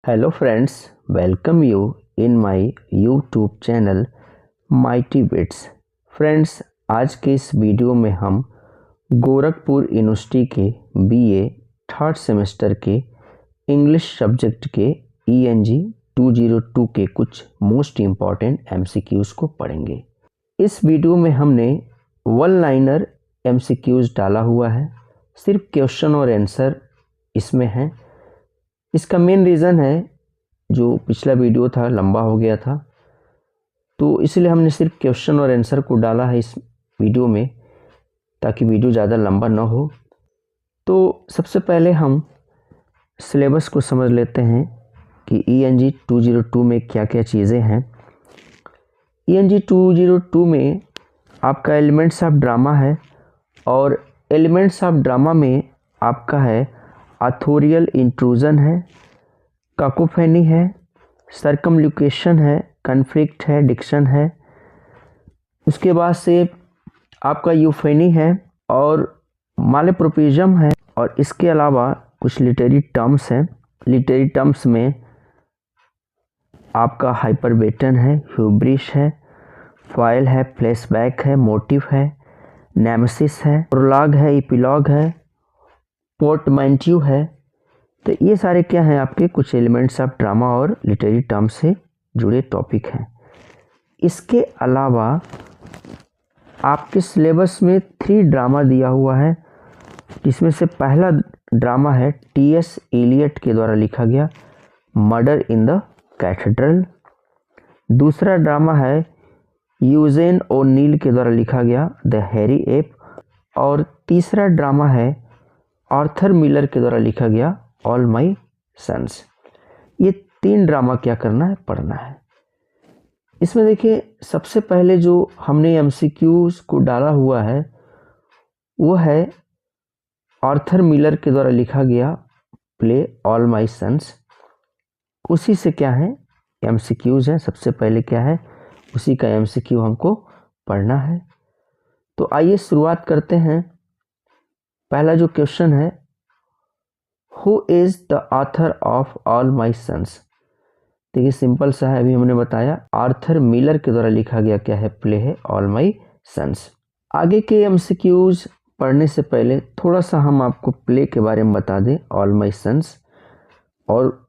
Hello friends, welcome you in my YouTube channel Mighty Bits। Friends, आज के इस video में हम गोरखपुर यूनिवर्सिटी के बीए थर्ड सेमेस्टर के इंग्लिश सब्जेक्ट के ENG 202 के कुछ मोस्ट इम्पॉर्टेंट MCQs को पढ़ेंगे। इस वीडियो में हमने वन लाइनर MCQs डाला हुआ है, सिर्फ क्वेश्चन और आंसर इसमें है। इसका मेन रीज़न है जो पिछला वीडियो था लंबा हो गया था, तो इसलिए हमने सिर्फ क्वेश्चन और आंसर को डाला है इस वीडियो में, ताकि वीडियो ज़्यादा लंबा ना हो। तो सबसे पहले हम सिलेबस को समझ लेते हैं कि ENG 202 में क्या क्या चीज़ें हैं। ENG 202 में आपका एलिमेंट्स ऑफ ड्रामा है, और एलिमेंट्स ऑफ ड्रामा में आपका है ऑथोरियल इंट्रूजन है, काकोफेनी है, सर्कमलोकेशन है, कन्फ्लिक्ट है, डिक्शन है। उसके बाद से आपका यूफेनी है और मालेप्रोपिज्म है, और इसके अलावा कुछ लिटरेरी टर्म्स हैं। लिटरेरी टर्म्स में आपका हाइपरबेटन है, ह्यूब्रिस है, फॉयल है, फ्लैशबैक है, मोटिव है, नेमेसिस है, प्रोलॉग है, इपिलॉग है, पोर्टमैंट्यू है। तो ये सारे क्या हैं, आपके कुछ एलिमेंट्स ऑफ ड्रामा और लिटरेरी टर्म्स से जुड़े टॉपिक हैं। इसके अलावा आपके सिलेबस में 3 ड्रामा दिया हुआ है, जिसमें से पहला ड्रामा है T.S. एलियट के द्वारा लिखा गया मर्डर इन द कैथेड्रल। दूसरा ड्रामा है यूजेन ओ'नील के द्वारा लिखा गया द हैरी एप। और तीसरा ड्रामा है आर्थर मिलर के द्वारा लिखा गया ऑल माई सन्स। ये 3 ड्रामा क्या करना है, पढ़ना है। इसमें देखिए, सबसे पहले जो हमने MCQs को डाला हुआ है वो है आर्थर मिलर के द्वारा लिखा गया प्ले ऑल माई सन्स। उसी से क्या है MCQs हैं। सबसे पहले क्या है, उसी का MCQ हमको पढ़ना है। तो आइए शुरुआत करते हैं। पहला जो क्वेश्चन है, who is the author of all my sons. देखिए सिंपल सा है, अभी हमने बताया आर्थर मिलर के द्वारा लिखा गया क्या है, प्ले है ऑल माई सन्स। आगे के MCQs पढ़ने से पहले थोड़ा सा हम आपको प्ले के बारे में बता दें, ऑल माई सन्स, और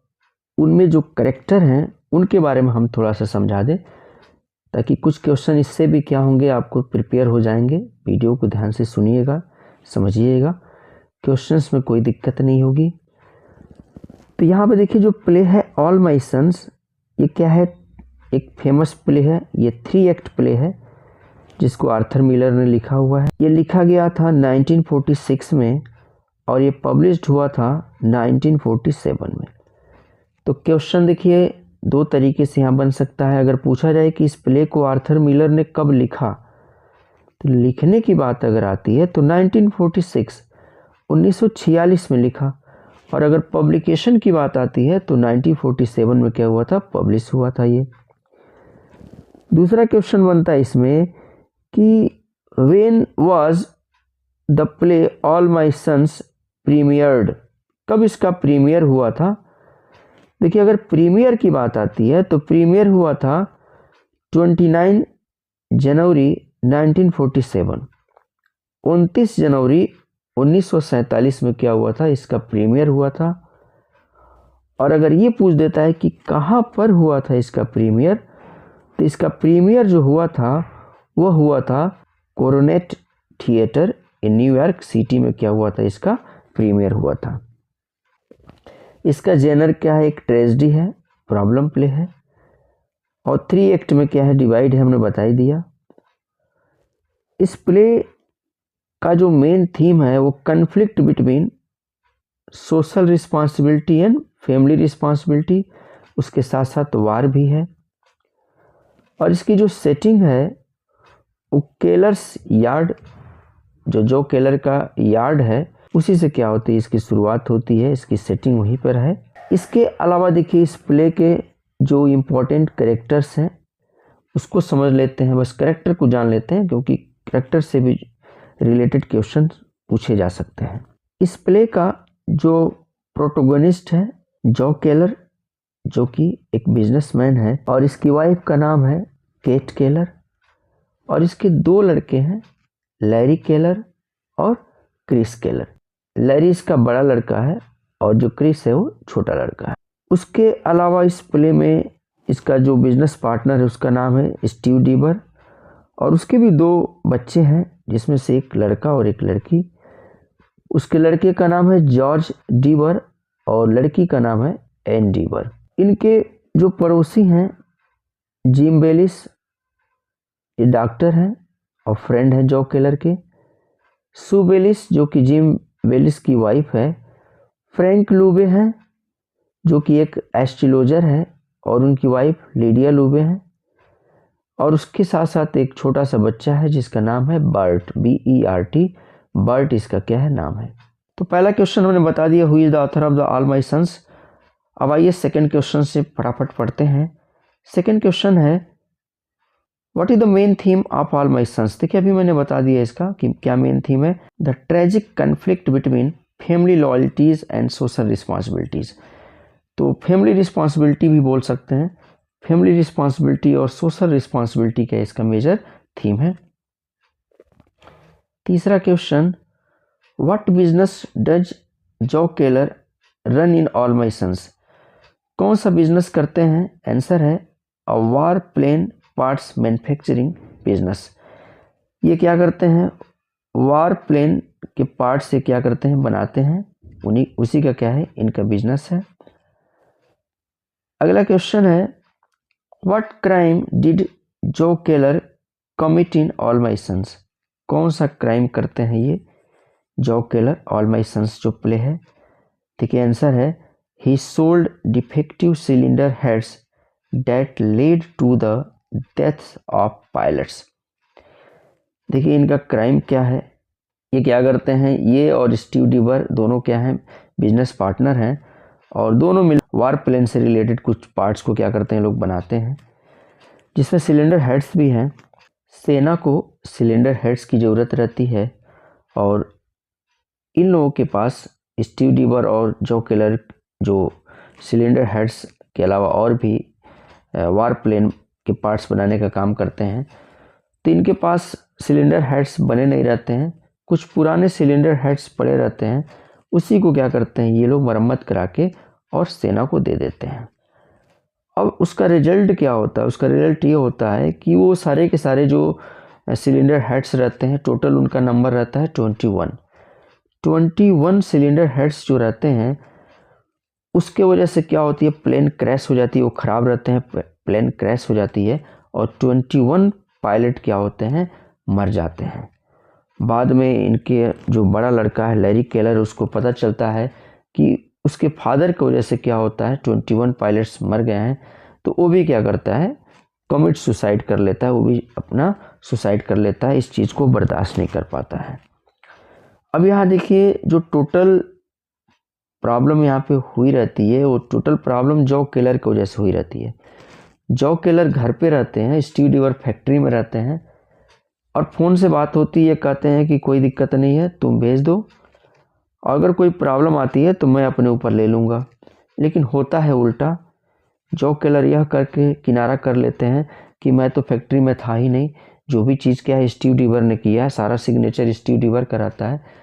उनमें जो कैरेक्टर हैं उनके बारे में हम थोड़ा सा समझा दें, ताकि कुछ क्वेश्चन इससे भी क्या होंगे, आपको प्रिपेयर हो जाएंगे। वीडियो को ध्यान से सुनिएगा, समझिएगा, क्वेश्चंस में कोई दिक्कत नहीं होगी। तो यहाँ पे देखिए जो प्ले है ऑल माई सन्स, ये क्या है, एक फेमस प्ले है। ये 3 एक्ट प्ले है जिसको आर्थर मिलर ने लिखा हुआ है। ये लिखा गया था 1946 में और ये पब्लिश्ड हुआ था 1947 में। तो क्वेश्चन देखिए 2 तरीके से यहाँ बन सकता है। अगर पूछा जाए कि इस प्ले को आर्थर मिलर ने कब लिखा, तो लिखने की बात अगर आती है तो 1946 में लिखा, और अगर पब्लिकेशन की बात आती है तो 1947 में क्या हुआ था, पब्लिश हुआ था ये। दूसरा क्वेश्चन बनता है इसमें कि when was the play all my sons premiered, कब इसका प्रीमियर हुआ था। देखिए अगर प्रीमियर की बात आती है तो प्रीमियर हुआ था 29 जनवरी 1947। 29 जनवरी 1947 में क्या हुआ था, इसका प्रीमियर हुआ था। और अगर ये पूछ देता है कि कहाँ पर हुआ था इसका प्रीमियर, तो इसका प्रीमियर जो हुआ था वो हुआ था coronet theatre in New York city में क्या हुआ था, इसका प्रीमियर हुआ था। इसका जेनर क्या है, एक ट्रेजेडी है, प्रॉब्लम प्ले है, और 3 एक्ट में क्या है, डिवाइड है, हमने बता ही दिया। इस प्ले का जो मेन थीम है वो conflict between social responsibility and family responsibility, उसके साथ साथ वार भी है। और इसकी जो सेटिंग है वो केलर्स यार्ड, जो केलर का यार्ड है उसी से क्या होती है, इसकी शुरुआत होती है, इसकी सेटिंग वहीं पर है। इसके अलावा देखिए इस प्ले के जो इम्पोर्टेंट कैरेक्टर्स हैं उसको समझ लेते हैं। बस कैरेक्टर को जान लेते हैं, क्योंकि कैरेक्टर से भी रिलेटेड क्वेश्चन पूछे जा सकते हैं। इस प्ले का जो प्रोटोगोनिस्ट है जो केलर, जो कि एक बिजनेसमैन है, और इसकी वाइफ का नाम है केट केलर, और इसके 2 लड़के हैं, लैरी केलर और क्रिस केलर। लैरी इसका बड़ा लड़का है और जो क्रिस है वो छोटा लड़का है। उसके अलावा इस प्ले में इसका जो बिजनेस पार्टनर है उसका नाम है स्टीव डीबर, और उसके भी 2 बच्चे हैं जिसमें से एक लड़का और एक लड़की। उसके लड़के का नाम है जॉर्ज डीबर और लड़की का नाम है एन डीबर। इनके जो पड़ोसी हैं जिम बेलिस, ये डॉक्टर हैं और फ्रेंड हैं जॉ केलर के। सू बेलिस जो कि जिम बेलिस की वाइफ है। फ्रैंक लूबे हैं जो कि एक एस्ट्रोलॉजर है और उनकी वाइफ लिडिया लूबे हैं। और उसके साथ साथ एक छोटा सा बच्चा है जिसका नाम है बर्ट, BERT। बर्ट इसका क्या है, नाम है। तो पहला क्वेश्चन हमने बता दिया, who is the author of the all my sons. अब आइए सेकंड क्वेश्चन से फटाफट पढ़ते हैं। सेकंड क्वेश्चन है, what is the main theme of all my sons. देखिए अभी मैंने बता दिया इसका कि क्या मेन थीम है, the tragic conflict between family loyalties and social responsibilities. तो फैमिली रिस्पॉन्सिबिलिटी भी बोल सकते हैं, फैमिली रिस्पॉन्सिबिलिटी और सोशल रिस्पॉन्सिबिलिटी का इसका मेजर थीम है। तीसरा question, what business does Joe Keller run in all my sons. कौन सा बिजनेस करते हैं, आंसर है a war plane parts manufacturing business. ये क्या करते हैं, वार प्लेन के पार्ट से क्या करते हैं, बनाते हैं, उसी का क्या है, इनका बिजनेस है। अगला क्वेश्चन है, what crime did Joe Keller commit in all my sons. कौन सा क्राइम करते हैं ये जॉ केलर ऑल माई सन्स जो प्ले है। देखिए आंसर है he sold defective cylinder heads that led to the deaths of pilots. देखिए इनका क्राइम क्या है, ये क्या करते हैं, ये और स्टीव डीबर दोनों क्या हैं, बिजनेस पार्टनर हैं, और दोनों मिल वार प्लेन से रिलेटेड कुछ पार्ट्स को क्या करते हैं, लोग बनाते हैं, जिसमें सिलेंडर हेड्स भी हैं। सेना को सिलेंडर हेड्स की ज़रूरत रहती है, और इन लोगों के पास स्टीव डीबर और जॉ केलर जो सिलेंडर हेड्स के अलावा और भी वार प्लेन के पार्ट्स बनाने का काम करते हैं। तो इनके पास सिलेंडर हेड्स बने नहीं रहते हैं, कुछ पुराने सिलेंडर हेड्स पड़े रहते हैं, उसी को क्या करते हैं ये लोग मरम्मत करा के और सेना को दे देते हैं। अब उसका रिजल्ट क्या होता है, उसका रिजल्ट ये होता है कि वो सारे के सारे जो सिलेंडर हेड्स रहते हैं, टोटल उनका नंबर रहता है 21 सिलेंडर हेड्स जो रहते हैं, उसके वजह से क्या होती है, प्लेन क्रैश हो जाती है, वो ख़राब रहते हैं, प्लेन क्रैश हो जाती है और 21 पायलट क्या होते हैं, मर जाते हैं। बाद में इनके जो बड़ा लड़का है लैरी केलर, उसको पता चलता है कि उसके फादर की वजह से क्या होता है 21 पायलट्स मर गए हैं, तो वो भी क्या करता है, कमिट सुसाइड कर लेता है, वो भी अपना सुसाइड कर लेता है, इस चीज़ को बर्दाश्त नहीं कर पाता है। अब यहाँ देखिए जो टोटल प्रॉब्लम यहाँ पे हुई रहती है, वो टोटल प्रॉब्लम जॉ केलर की वजह से हुई रहती है। जॉ केलर घर पे रहते हैं, स्टीव डीबर फैक्ट्री में रहते हैं, और फ़ोन से बात होती है, कहते हैं कि कोई दिक्कत नहीं है, तुम भेज दो, और अगर कोई प्रॉब्लम आती है तो मैं अपने ऊपर ले लूँगा। लेकिन होता है उल्टा, जॉ केलर यह करके किनारा कर लेते हैं कि मैं तो फैक्ट्री में था ही नहीं, जो भी चीज़ क्या है स्टीव डीबर ने किया है, सारा सिग्नेचर स्टीव डीबर कराता है।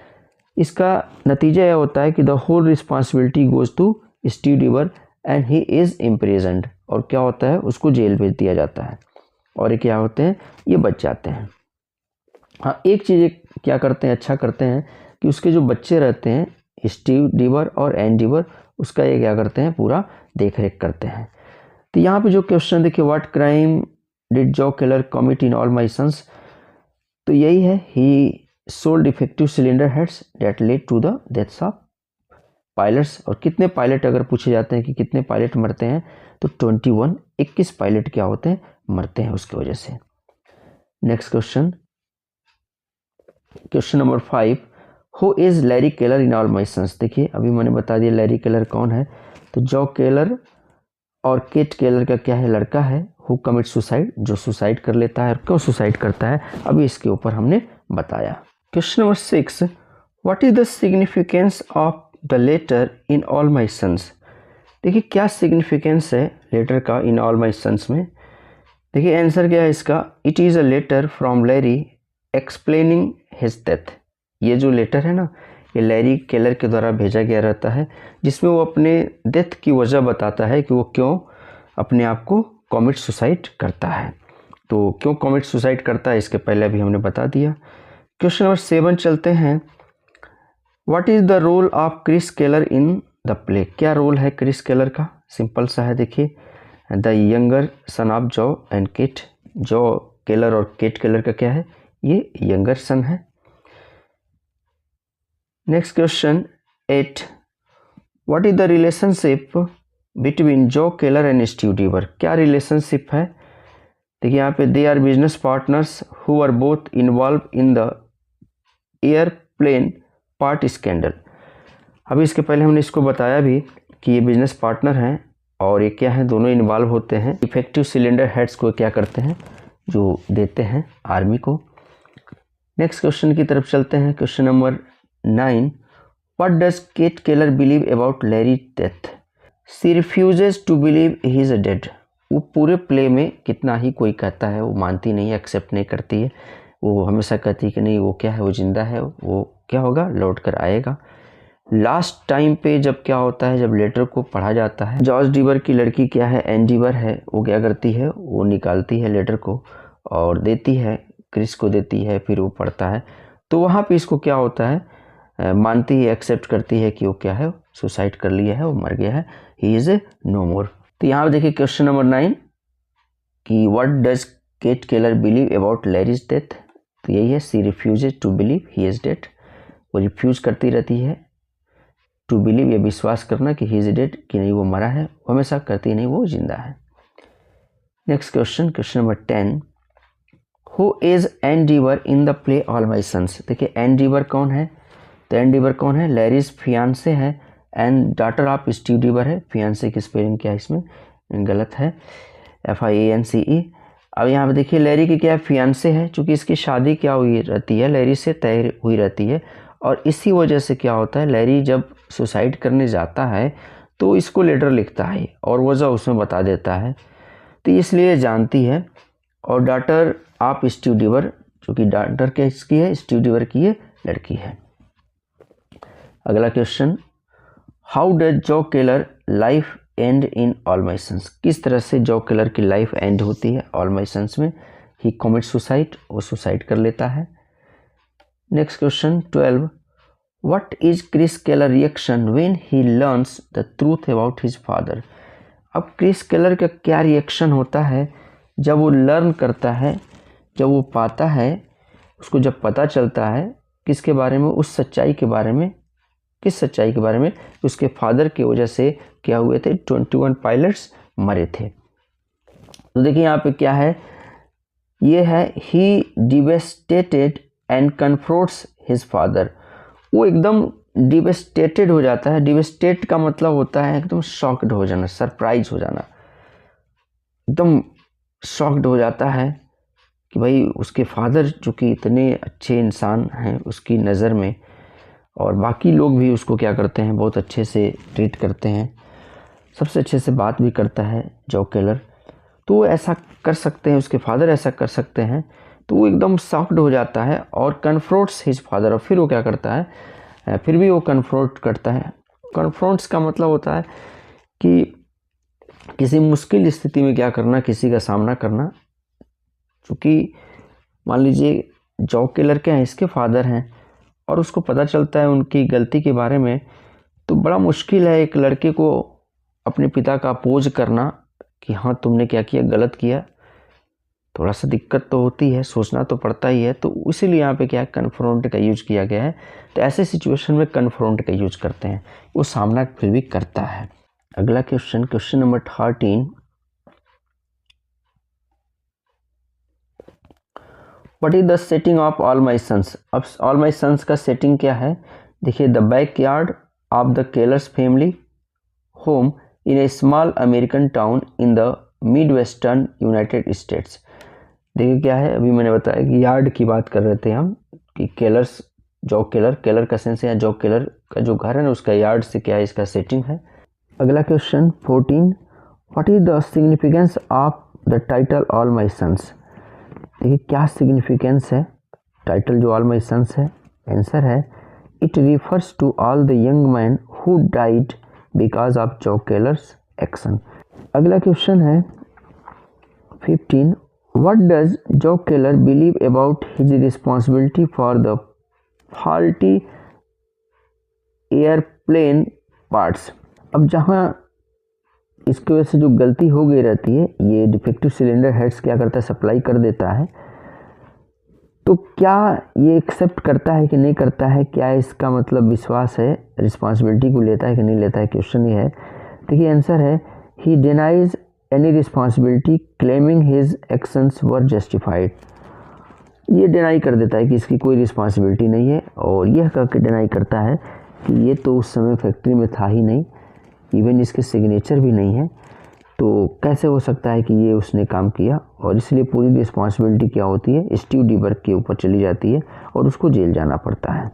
इसका नतीजा यह होता है कि the whole responsibility goes to Steve Deever and he is imprisoned, और क्या होता है, उसको जेल भेज दिया जाता है, और ये क्या होते हैं, ये बच जाते हैं। हाँ, एक चीज़ क्या करते हैं, अच्छा करते हैं कि उसके जो बच्चे रहते हैं स्टीव डीबर और एन डीबर, उसका ये क्या करते हैं, पूरा देख रेख करते हैं। तो यहाँ पे जो क्वेश्चन देखिए, what crime did Joe Keller commit in all my sons, तो यही है, he sold defective cylinder heads that led to the deaths of pilots. और कितने पायलट अगर पूछे जाते हैं कि कितने पायलट मरते हैं, तो 21 पायलट क्या होते हैं, मरते हैं उसकी वजह से। Next question, question number 5, who is Larry Keller in all my sons. देखिए अभी मैंने बता दिया लैरी केलर कौन है, तो जॉ केलर और केट केलर का क्या है, लड़का है, हु कमिट सुसाइड, जो सुसाइड कर लेता है, और क्यों सुसाइड करता है अभी इसके ऊपर हमने बताया। Question number 6, what is the significance of the letter in all my sons. देखिए क्या सिग्निफिकेंस है लेटर का इन ऑल माई सन्स में। देखिए आंसर क्या है इसका, it is a letter from Larry explaining his death. ये जो लेटर है ना, ये लैरी केलर के द्वारा भेजा गया रहता है, जिसमें वो अपने डेथ की वजह बताता है कि वो क्यों अपने आप को कॉमिट सुसाइड करता है। तो क्यों कॉमिट सुसाइड करता है इसके पहले अभी हमने बता दिया। क्वेश्चन नंबर 7 चलते हैं। What is the role of Chris Keller in the play. क्या रोल है क्रिस केलर का, सिंपल सा है। देखिए the younger son of Joe and Kate. Joe Keller और केट केलर का क्या है, ये यंगर सन है। Next question 8, what is the relationship between Joe Keller and Steve Deever. क्या रिलेशनशिप है। देखिए यहाँ पे they are business partners who are both involve in the airplane part scandal. अभी इसके पहले हमने इसको बताया भी कि ये बिजनेस पार्टनर हैं और ये क्या है, दोनों इन्वॉल्व होते हैं इफेक्टिव सिलेंडर हेड्स को क्या करते हैं, जो देते हैं आर्मी को। नेक्स्ट क्वेश्चन की तरफ चलते हैं। Question number 9, what does Kate Keller believe about Larry death. She refuses to believe he is dead. वो पूरे प्ले में कितना ही कोई कहता है वो मानती नहीं, एक्सेप्ट नहीं करती है। वो हमेशा कहती है कि नहीं वो क्या है, वो जिंदा है, वो क्या होगा, लौट कर आएगा। लास्ट टाइम पे जब क्या होता है, जब लेटर को पढ़ा जाता है, जॉर्ज डीवर की लड़की क्या है, एन डीवर है, वो क्या करती है, वो निकालती है लेटर को और देती है, क्रिस को देती है, फिर वो पढ़ता है। तो वहाँ पे इसको क्या होता है, मानती है, एक्सेप्ट करती है कि वो क्या है, सुसाइड कर लिया है, वो मर गया है, ही इज़ नो मोर। तो यहाँ पे देखिए क्वेश्चन नंबर 9 कि what does Kate Keller believe about Larry's death. तो यही है, she refuses to believe he is dead. वो रिफ्यूज़ करती रहती है टू बिलीव, ये विश्वास करना कि ही इज़ डेड, कि नहीं वो मरा है, वो हमेशा करती नहीं वो जिंदा है। Next question, question number 10, who is Ann Deever in the play all my sons. देखिए एन डीवर कौन है, तो एन डीवर कौन है, लैरीज फियांसे है and daughter of Steve Deever है। फियांसे की स्पेलिंग क्या है इसमें गलत है, FIANCE। अब यहाँ पे देखिए लैरी की क्या है, फियांसे है, चूँकि इसकी शादी क्या हुई रहती है, लैरी से तय हुई रहती है, और इसी वजह से क्या होता है, लैरी जब सुसाइड करने जाता है तो इसको लेटर लिखता है और वजह उसमें बता देता है, तो इसलिए जानती है। और डॉटर ऑफ स्टीव डीवर, चूँकि डॉटर किसकी है, स्टीव डीवर की ये लड़की है। अगला question, how does Joe Keller life end in all my sons. किस तरह से जॉ केलर की लाइफ एंड होती है ऑल माई सन्स में, ही कॉमिट सुसाइड, वो सुसाइड कर लेता है। Next question 12, what is Chris Keller reaction when he learns the truth about his father. अब क्रिस केलर का क्या रिएक्शन होता है जब वो लर्न करता है, जब वो पाता है, उसको जब पता चलता है किसके बारे में, उस सच्चाई के बारे में, किस सच्चाई के बारे में, उसके फादर की वजह से क्या हुए थे, 21 पायलट्स मरे थे। तो देखिए यहाँ पे क्या है, ये है ही डिवेस्टेटेड एंड कन्फ्रोंट्स हिज फादर। वो एकदम डिवेस्टेटेड हो जाता है। डिवेस्टेट का मतलब होता है एकदम शॉक्ड हो जाना, सरप्राइज हो जाना, एकदम शॉक्ड हो जाता है कि भाई उसके फादर जो कि इतने अच्छे इंसान हैं उसकी नज़र में, और बाकी लोग भी उसको क्या करते हैं, बहुत अच्छे से ट्रीट करते हैं, सबसे अच्छे से बात भी करता है जॉ केलर, तो वो ऐसा कर सकते हैं, उसके फादर ऐसा कर सकते हैं, तो वो एकदम शॉक्ड हो जाता है और कन्फ्रोंट्स हिज फादर। और फिर वो क्या करता है, फिर भी वो कन्फ्रोंट करता है। कन्फ्रोंट्स का मतलब होता है कि किसी मुश्किल स्थिति में क्या करना, किसी का सामना करना। क्योंकि मान लीजिए जॉ केलर क्या है, इसके फादर हैं, और उसको पता चलता है उनकी गलती के बारे में, तो बड़ा मुश्किल है एक लड़के को अपने पिता का अपोज करना कि हाँ तुमने क्या किया, गलत किया। थोड़ा सा दिक्कत तो होती है, सोचना तो पड़ता ही है। तो इसीलिए यहाँ पे क्या है, कन्फ्रोंट का यूज किया गया है। तो ऐसे सिचुएशन में कन्फ्रोंट का यूज करते हैं, वो सामना फिर भी करता है। अगला question, question number 13, what is the setting of all my sons. अब ऑल माई सन्स का सेटिंग क्या है, देखिए the back yard of the Kellers family home in a small American town in the mid western United States. देखिए क्या है, अभी मैंने बताया कि यार्ड की बात कर रहे थे हम, कि केलर्स, जॉ केलर, केलर का सेंस है जॉ केलर का जो घर है ना, उसका यार्ड से क्या है, इसका सेटिंग है। अगला question 14, what is the significance of the title all my sons. देखिए क्या सिग्निफिकेंस है टाइटल जो ऑल माई सन्स है। आंसर है it refers to all the young man who died because of Joe Keller's action. अगला question है 15, what does Joe Keller believe about his responsibility for the faulty airplane parts. अब जहाँ इसकी वजह से जो गलती हो गई रहती है, ये डिफेक्टिव सिलेंडर हेड्स क्या करता है, सप्लाई कर देता है, तो क्या ये एक्सेप्ट करता है कि नहीं करता है, क्या इसका मतलब विश्वास है, रिस्पॉन्सिबिलिटी को लेता है कि नहीं लेता है, क्वेश्चन ये है। देखिए आंसर है he denies any responsibility claiming his actions were justified. ये डिनाई कर देता है कि इसकी कोई रिस्पॉन्सिबिलिटी नहीं है, और यह करके डिनाई करता है कि ये तो उस समय फैक्ट्री में था ही नहीं, इवन इसके सिग्नेचर भी नहीं है, तो कैसे हो सकता है कि ये उसने काम किया, और इसलिए पूरी रिस्पॉन्सिबिलिटी क्या होती है, स्टीव डीबर के ऊपर चली जाती है और उसको जेल जाना पड़ता है।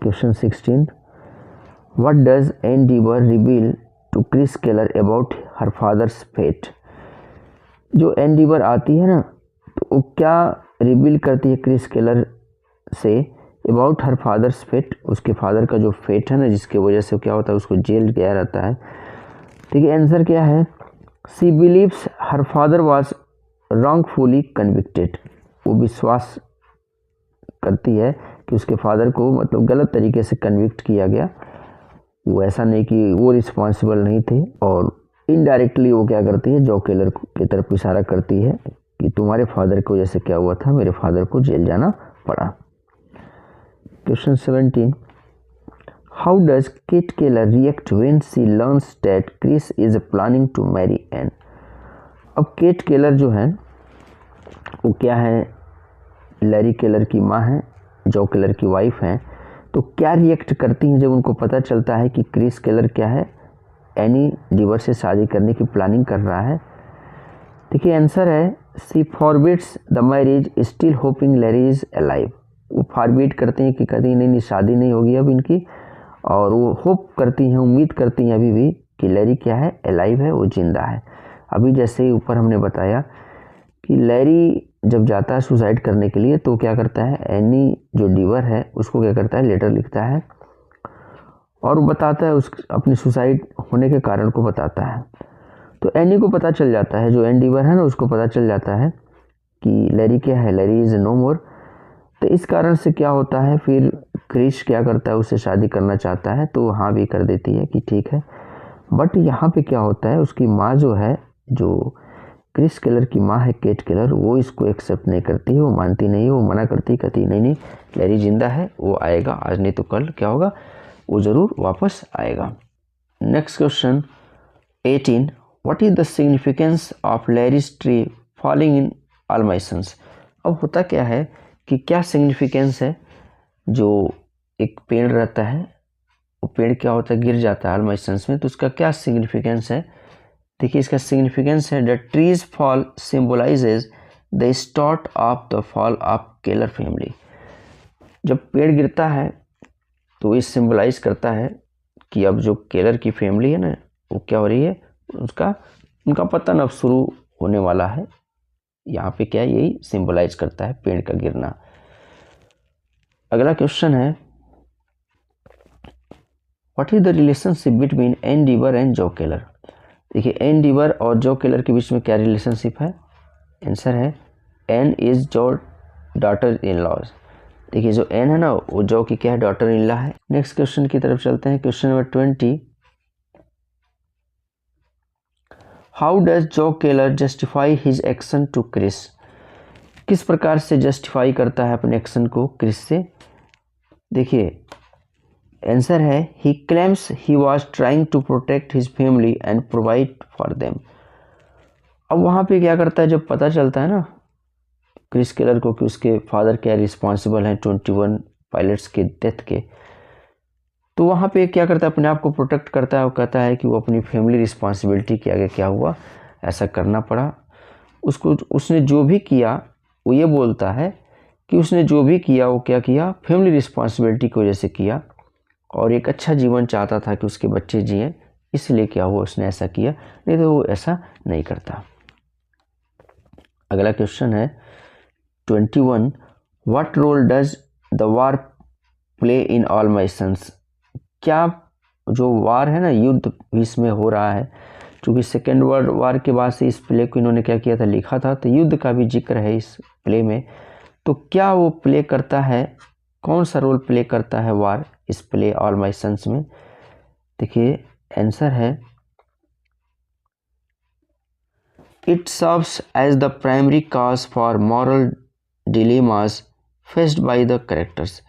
Question 16, what does Ann Deever reveal to Chris Keller about her father's fate. जो एन डीबर आती है ना, तो वो क्या रिवील करती है क्रिस केलर से अबाउट हर फादर्स फेट, उसके फादर का जो फेट है ना, जिसके वजह से क्या होता है, उसको जेल गया रहता है। देखिए आंसर क्या है, she believes her father was wrongfully convicted. वो विश्वास करती है कि उसके फादर को मतलब गलत तरीके से कन्विक्ट किया गया, वो ऐसा नहीं कि वो रिस्पॉन्सिबल नहीं थे, और इनडायरेक्टली वो क्या करती है, जो केलर की तरफ इशारा करती है कि तुम्हारे फादर की वजह से क्या हुआ था, मेरे फादर को जेल जाना पड़ा। Question 17, how does Kate Keller react when she learns that Chris is planning to marry Ann. अब केट केलर जो है वो क्या है, लैरी केलर की माँ है, जो केलर की वाइफ है, तो क्या रिएक्ट करती हैं जब उनको पता चलता है कि क्रिस केलर क्या है, एनी डीवर से शादी करने की प्लानिंग कर रहा है। देखिए आंसर है she forbids the marriage still hoping Larry is alive. वो फॉरबिड करते हैं कि कभी नहीं शादी नहीं होगी अब इनकी, और वो होप करती हैं, उम्मीद करती हैं अभी भी कि लैरी क्या है, अलाइव है, वो जिंदा है। अभी जैसे ही ऊपर हमने बताया कि लैरी जब जाता है सुसाइड करने के लिए, तो क्या करता है, एनी जो डीवर है उसको क्या करता है, लेटर लिखता है और वो बताता है उस अपनी सुसाइड होने के कारण को बताता है। तो एनी को पता चल जाता है, जो एन डीवर है ना, उसको पता चल जाता है कि लैरी क्या है, लैरी इज नो मोर। तो इस कारण से क्या होता है, फिर क्रिस क्या करता है, उससे शादी करना चाहता है, तो हाँ भी कर देती है कि ठीक है। बट यहाँ पे क्या होता है, उसकी माँ जो है, जो क्रिस केलर की माँ है केट केलर, वो इसको एक्सेप्ट नहीं करती है, वो मानती नहीं है, वो मना करती, कहती नहीं नहीं लैरी जिंदा है, वो आएगा, आज नहीं तो कल क्या होगा, वो ज़रूर वापस आएगा। Next question 18, what is the significance of Larry's tree falling in all my sons. अब होता क्या है कि क्या सिग्निफिकेंस है, जो एक पेड़ रहता है, वो पेड़ क्या होता है, गिर जाता है ऑल माई सन्स में, तो उसका क्या सिग्निफिकेंस है। देखिए इसका सिग्निफिकेंस है the trees fall symbolises the start of the fall of Keller family. जब पेड़ गिरता है तो ये सिम्बलाइज करता है कि अब जो केलर की फैमिली है ना, वो क्या हो रही है, उनका पतन अब शुरू होने वाला है। यहाँ पे क्या यही सिम्बलाइज करता है पेड़ का गिरना। अगला क्वेश्चन है what is the relationship between Ann Deever and Joe Keller. देखिए एन डीवर और जो केलर के बीच में क्या रिलेशनशिप है, आंसर है एन इज जो डॉटर इन लॉज। देखिए जो एन है ना, वो जो की क्या है, डॉटर इन लॉ है। नेक्स्ट क्वेश्चन की तरफ चलते हैं, question number 20, how does Joe Keller justify his action to Chris. किस प्रकार से जस्टिफाई करता है अपने एक्शन को क्रिस से। देखिए आंसर है he claims he was trying to protect his family and provide for them. अब वहाँ पे क्या करता है, जब पता चलता है ना क्रिस केलर को कि उसके फादर क्या रिस्पॉन्सिबल हैं 21 पायलट्स के डेथ के, तो वहाँ पे क्या करता है, अपने आप को प्रोटेक्ट करता है। वो कहता है कि वो अपनी फैमिली रिस्पॉन्सिबिलिटी के आगे क्या हुआ, ऐसा करना पड़ा उसको। उसने जो भी किया वो ये बोलता है कि उसने जो भी किया वो क्या किया, फैमिली रिस्पॉन्सिबिलिटी की वजह से किया, और एक अच्छा जीवन चाहता था कि उसके बच्चे जिएं, इसलिए क्या हुआ, उसने ऐसा किया, नहीं तो वो ऐसा नहीं करता। अगला क्वेश्चन है 21, what role does the war play in all my sons. क्या जो वार है ना, युद्ध इसमें हो रहा है, क्योंकि सेकेंड वर्ल्ड वार के बाद से इस प्ले को इन्होंने क्या किया था, लिखा था, तो युद्ध का भी जिक्र है इस प्ले में। तो क्या वो प्ले करता है, कौन सा रोल प्ले करता है वार इस प्ले ऑल माई सन्स में? देखिए आंसर है, it serves as the primary cause for moral dilemmas faced by the characters.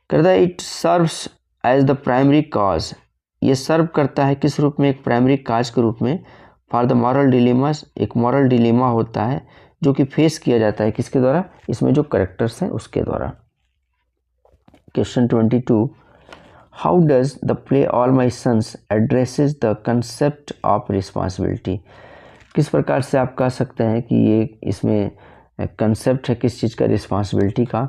करता है it serves as the primary cause, ये सर्व करता है किस रूप में, एक प्राइमरी काज के रूप में, फॉर द मॉरल डिलेमास, एक मॉरल डिलेमा होता है जो कि फेस किया जाता है किसके द्वारा, इसमें जो कैरेक्टर्स हैं उसके द्वारा। Question 22, how does the play all my sons addresses the concept of responsibility. किस प्रकार से आप कह सकते हैं कि ये इसमें कंसेप्ट है किस चीज़ का, रिस्पॉन्सिबिलिटी का?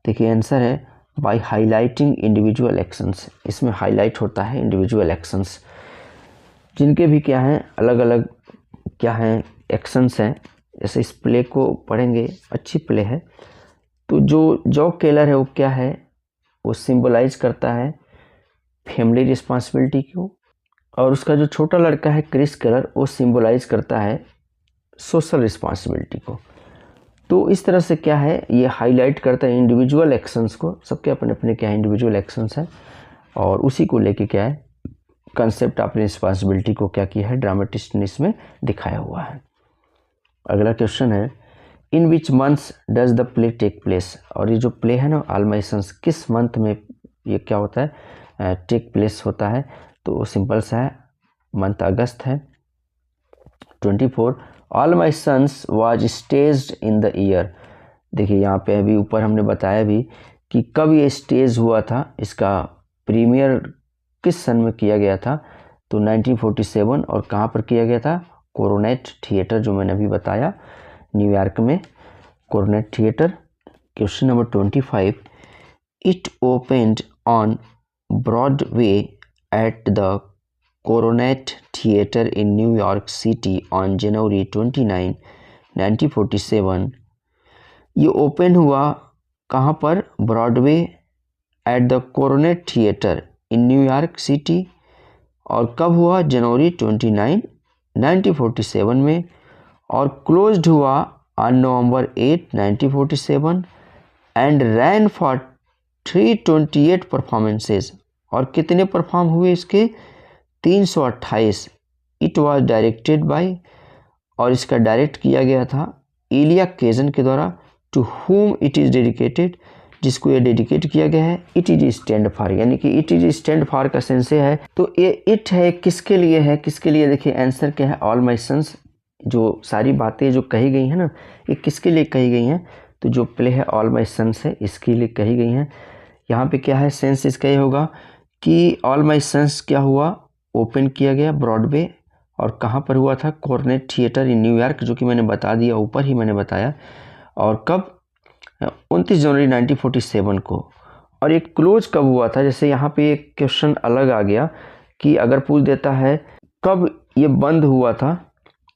देखिए आंसर है, बाय हाईलाइटिंग इंडिविजुअल एक्शंस। इसमें हाईलाइट होता है इंडिविजुअल एक्शंस, जिनके भी क्या हैं, अलग अलग क्या हैं एक्शंस हैं। जैसे इस प्ले को पढ़ेंगे, अच्छी प्ले है। तो जो जॉ केलर है वो क्या है, वो सिंबलाइज करता है फैमिली रिस्पॉन्सिबिलिटी को, और उसका जो छोटा लड़का है क्रिस केलर, वो सिंबलाइज करता है सोशल रिस्पॉन्सिबिलिटी को। तो इस तरह से क्या है, ये हाईलाइट करता है इंडिविजुअल एक्शंस को, सबके अपने अपने क्या है इंडिविजुअल एक्शंस हैं, और उसी को लेके क्या है कंसेप्ट ऑफ रिस्पॉन्सिबिलिटी को क्या किया है ड्रामेटिस्ट ने इसमें दिखाया हुआ है। अगला क्वेश्चन है, in which months does the play take place. और ये जो प्ले है ना ऑल माई सन्स, किस मंथ में ये क्या होता है, टेक प्लेस होता है? तो सिंपल सा है, मंथ अगस्त है। 24, all my sons was staged in the year. देखिए यहाँ पे अभी ऊपर हमने बताया भी कि कब ये स्टेज हुआ था, इसका प्रीमियर किस सन में किया गया था, तो 1947। और कहाँ पर किया गया था, कोरोनेट थिएटर, जो मैंने अभी बताया न्यूयॉर्क में coronet theatre. Question number 25, it opened on Broadway at the coronet theatre in New York city on January 29, 1947। ये ओपन हुआ कहाँ पर, Broadway at the coronet theatre in New York city, और कब हुआ, जनवरी 29, 1947 में, और क्लोज्ड हुआ on November 8, 1947, and ran for 328 performances. और कितने परफॉर्म हुए इसके, 328। इट वाज डायरेक्टेड बाय, और इसका डायरेक्ट किया गया था इलिया केजन के द्वारा, to whom it is dedicated, जिसको ये डेडिकेट किया गया है इट इज स्टैंड फॉर, यानी कि इट इज स्टैंड फॉर का सेंस है। तो ये इट है किसके लिए है, किसके लिए? देखिए आंसर क्या है, ऑल माई सन्स। जो सारी बातें जो कही गई हैं ना, ये किसके लिए कही गई हैं, तो जो प्ले है ऑल माई सन्स है इसके लिए कही गई हैं। यहाँ पे क्या है सेंस इसका ये होगा कि ऑल माई सन्स क्या हुआ, ओपन किया गया ब्रॉडवे, और कहाँ पर हुआ था, कोरोनेट थिएटर इन न्यूयॉर्क, जो कि मैंने बता दिया, ऊपर ही मैंने बताया। और कब, 29 जनवरी 1947 को। और एक क्लोज कब हुआ था, जैसे यहाँ पे एक क्वेश्चन अलग आ गया कि अगर पूछ देता है कब ये बंद हुआ था,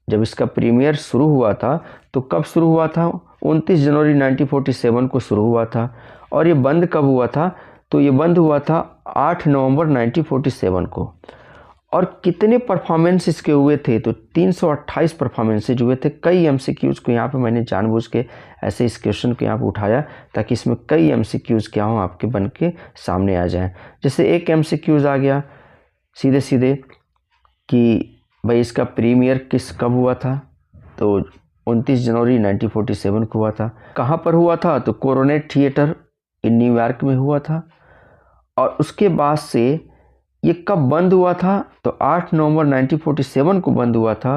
जब इसका प्रीमियर शुरू हुआ था तो कब शुरू हुआ था, 29 जनवरी 1947 को शुरू हुआ था। और ये बंद कब हुआ था, तो ये बंद हुआ था 8 नवंबर 1947 को। और कितने परफॉर्मेंस इसके हुए थे, तो 328 परफॉर्मेंसेज हुए थे। कई एमसीक्यूज़ को यहाँ पे मैंने जानबूझ के ऐसे इस क्वेश्चन को यहाँ पे उठाया ताकि इसमें कई एमसीक्यूज़ क्या हों आपके बन के सामने आ जाएं। जैसे एक एमसीक्यूज़ आ गया सीधे सीधे कि भाई इसका प्रीमियर कब हुआ था, तो 29 जनवरी 1947 को हुआ था। कहाँ पर हुआ था, तो कोरोनेट थिएटर इन न्यूयॉर्क में हुआ था। और उसके बाद से ये कब बंद हुआ था, तो 8 नवंबर 1947 को बंद हुआ था।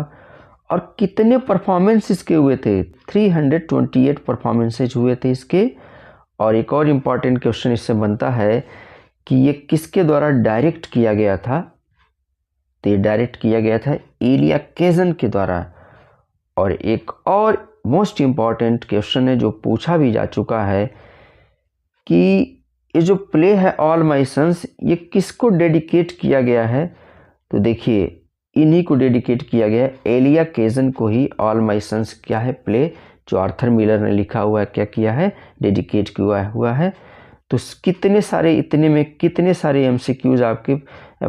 और कितने परफॉर्मेंस इसके हुए थे, 328 परफॉर्मेंसेज हुए थे इसके। और एक और इम्पॉर्टेंट क्वेश्चन इससे बनता है कि ये किसके द्वारा डायरेक्ट किया गया था, तो ये डायरेक्ट किया गया था इलिया केजन के द्वारा। और एक और मोस्ट इम्पॉर्टेंट क्वेश्चन है जो पूछा भी जा चुका है कि ये जो प्ले है ऑल माई सन्स, ये किसको डेडिकेट किया गया है, तो देखिए इन्हीं को डेडिकेट किया गया है, एलिया केजन को ही ऑल माय सन्स क्या है प्ले, जो आर्थर मिलर ने लिखा हुआ है क्या किया है, डेडिकेट किया हुआ है। तो कितने सारे, इतने में कितने सारे एमसीक्यूज आपके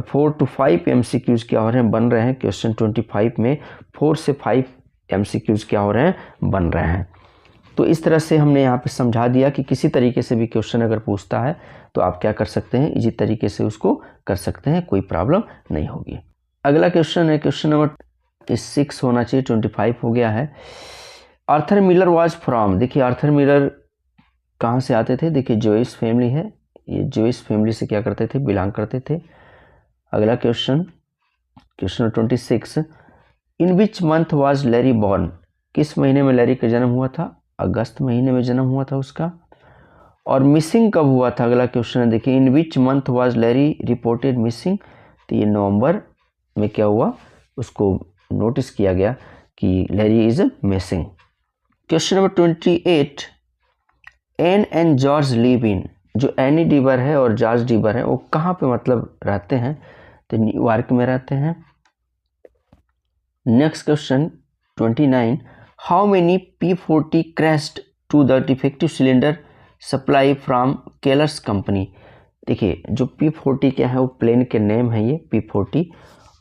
4 to 5 एमसीक्यूज क्या हो रहे हैं, बन रहे हैं। क्वेश्चन 25 में 4 से 5 एमसीक्यूज क्या हो रहे हैं, बन रहे हैं। तो इस तरह से हमने यहाँ पे समझा दिया कि किसी तरीके से भी क्वेश्चन अगर पूछता है तो आप क्या कर सकते हैं, इसी तरीके से उसको कर सकते हैं, कोई प्रॉब्लम नहीं होगी। अगला क्वेश्चन है क्वेश्चन नंबर 6 होना चाहिए, 25 हो गया है। आर्थर मिलर वाज फ्रॉम, देखिए आर्थर मिलर कहाँ से आते थे, देखिए जॉइस फैमिली है, ये जॉइस फैमिली से क्या करते थे, बिलोंग करते थे। अगला question, question 26, in which month was Larry born, किस महीने में लैरी का जन्म हुआ था, अगस्त महीने में जन्म हुआ था उसका। और मिसिंग कब हुआ था, अगला क्वेश्चन है देखिए, in which month was Larry reported missing, तो ये नवंबर में क्या हुआ, उसको नोटिस किया गया कि Larry is missing. Question number 28, Ann and George live in, जो एनी डीबर है और जॉर्ज डीबर है वो कहाँ पे मतलब रहते हैं, तो न्यूयॉर्क में रहते हैं। Next question 29, how many P40 crashed to the defective cylinder supply from Keller's company. देखिए जो P40 क्या है वो प्लेन के नेम है ये P40,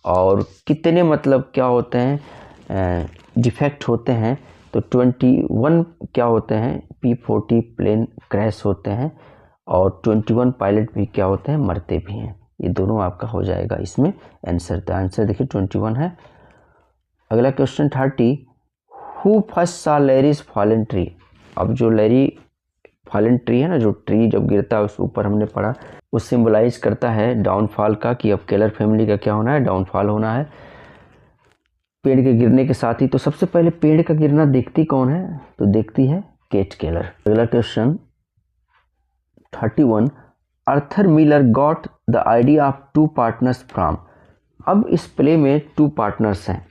और कितने मतलब क्या होते हैं डिफेक्ट होते हैं, तो 21 क्या होते हैं P40 प्लेन क्रैश होते हैं, और 21 पायलट भी क्या होते हैं, मरते भी हैं। ये दोनों आपका हो जाएगा इसमें आंसर, तो आंसर देखिए 21 है। अगला क्वेश्चन 30, हु फर्स्ट सा लैरीज फॉलन ट्री, अब जो लैरी फॉलन ट्री है ना, जो ट्री जब गिरता है उस ऊपर हमने पढ़ा, वो सिंबलाइज करता है डाउनफॉल का, कि अब केलर फैमिली का क्या होना है, डाउनफॉल होना है पेड़ के गिरने के साथ ही। तो सबसे पहले पेड़ का गिरना देखती कौन है, तो देखती है केट केलर। अगला question 31, Arthur Miller got the idea of 2 partners from, अब इस प्ले में 2 पार्टनर्स हैं,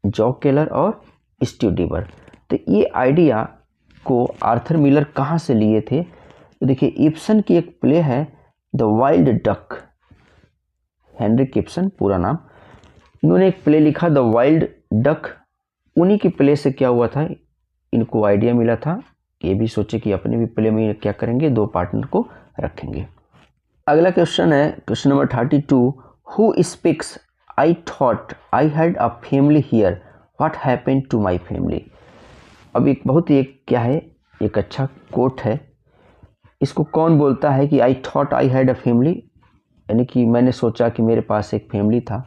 जॉ केलर और स्टीव डीबर। तो ये आइडिया को आर्थर मिलर कहाँ से लिए थे, तो देखिए इब्सन की एक प्ले है the wild duck, Henrik Ibsen पूरा नाम, इन्होंने एक प्ले लिखा द वाइल्ड डक, उन्हीं की प्ले से क्या हुआ था, इनको आइडिया मिला था, ये भी सोचे कि अपने भी प्ले में क्या करेंगे, 2 पार्टनर को रखेंगे। अगला क्वेश्चन है question number 32, who speaks I thought I had a family here what happened to my family. अब एक बहुत ही क्या है, एक अच्छा कोट है, इसको कौन बोलता है कि आई thought I had a family, यानी कि मैंने सोचा कि मेरे पास एक फैमिली था,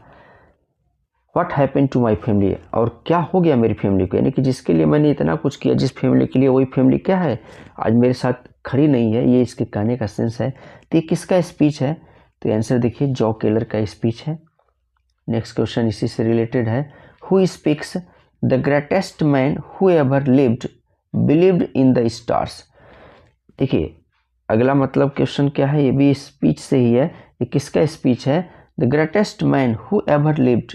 what happened to my family, और क्या हो गया मेरी फैमिली को, यानी कि जिसके लिए मैंने इतना कुछ किया, जिस फैमिली के लिए, वही फैमिली क्या है आज मेरे साथ खड़ी नहीं है, ये इसके कहने का सेंस है। तो ये किसका स्पीच है, तो आंसर देखिए जॉ केलर का स्पीच है। नेक्स्ट क्वेश्चन इसी से रिलेटेड है, who speaks the greatest man who ever lived believed in the stars. देखिए अगला मतलब क्वेश्चन क्या है, ये भी स्पीच से ही है, ये किसका स्पीच है, the greatest man who ever lived,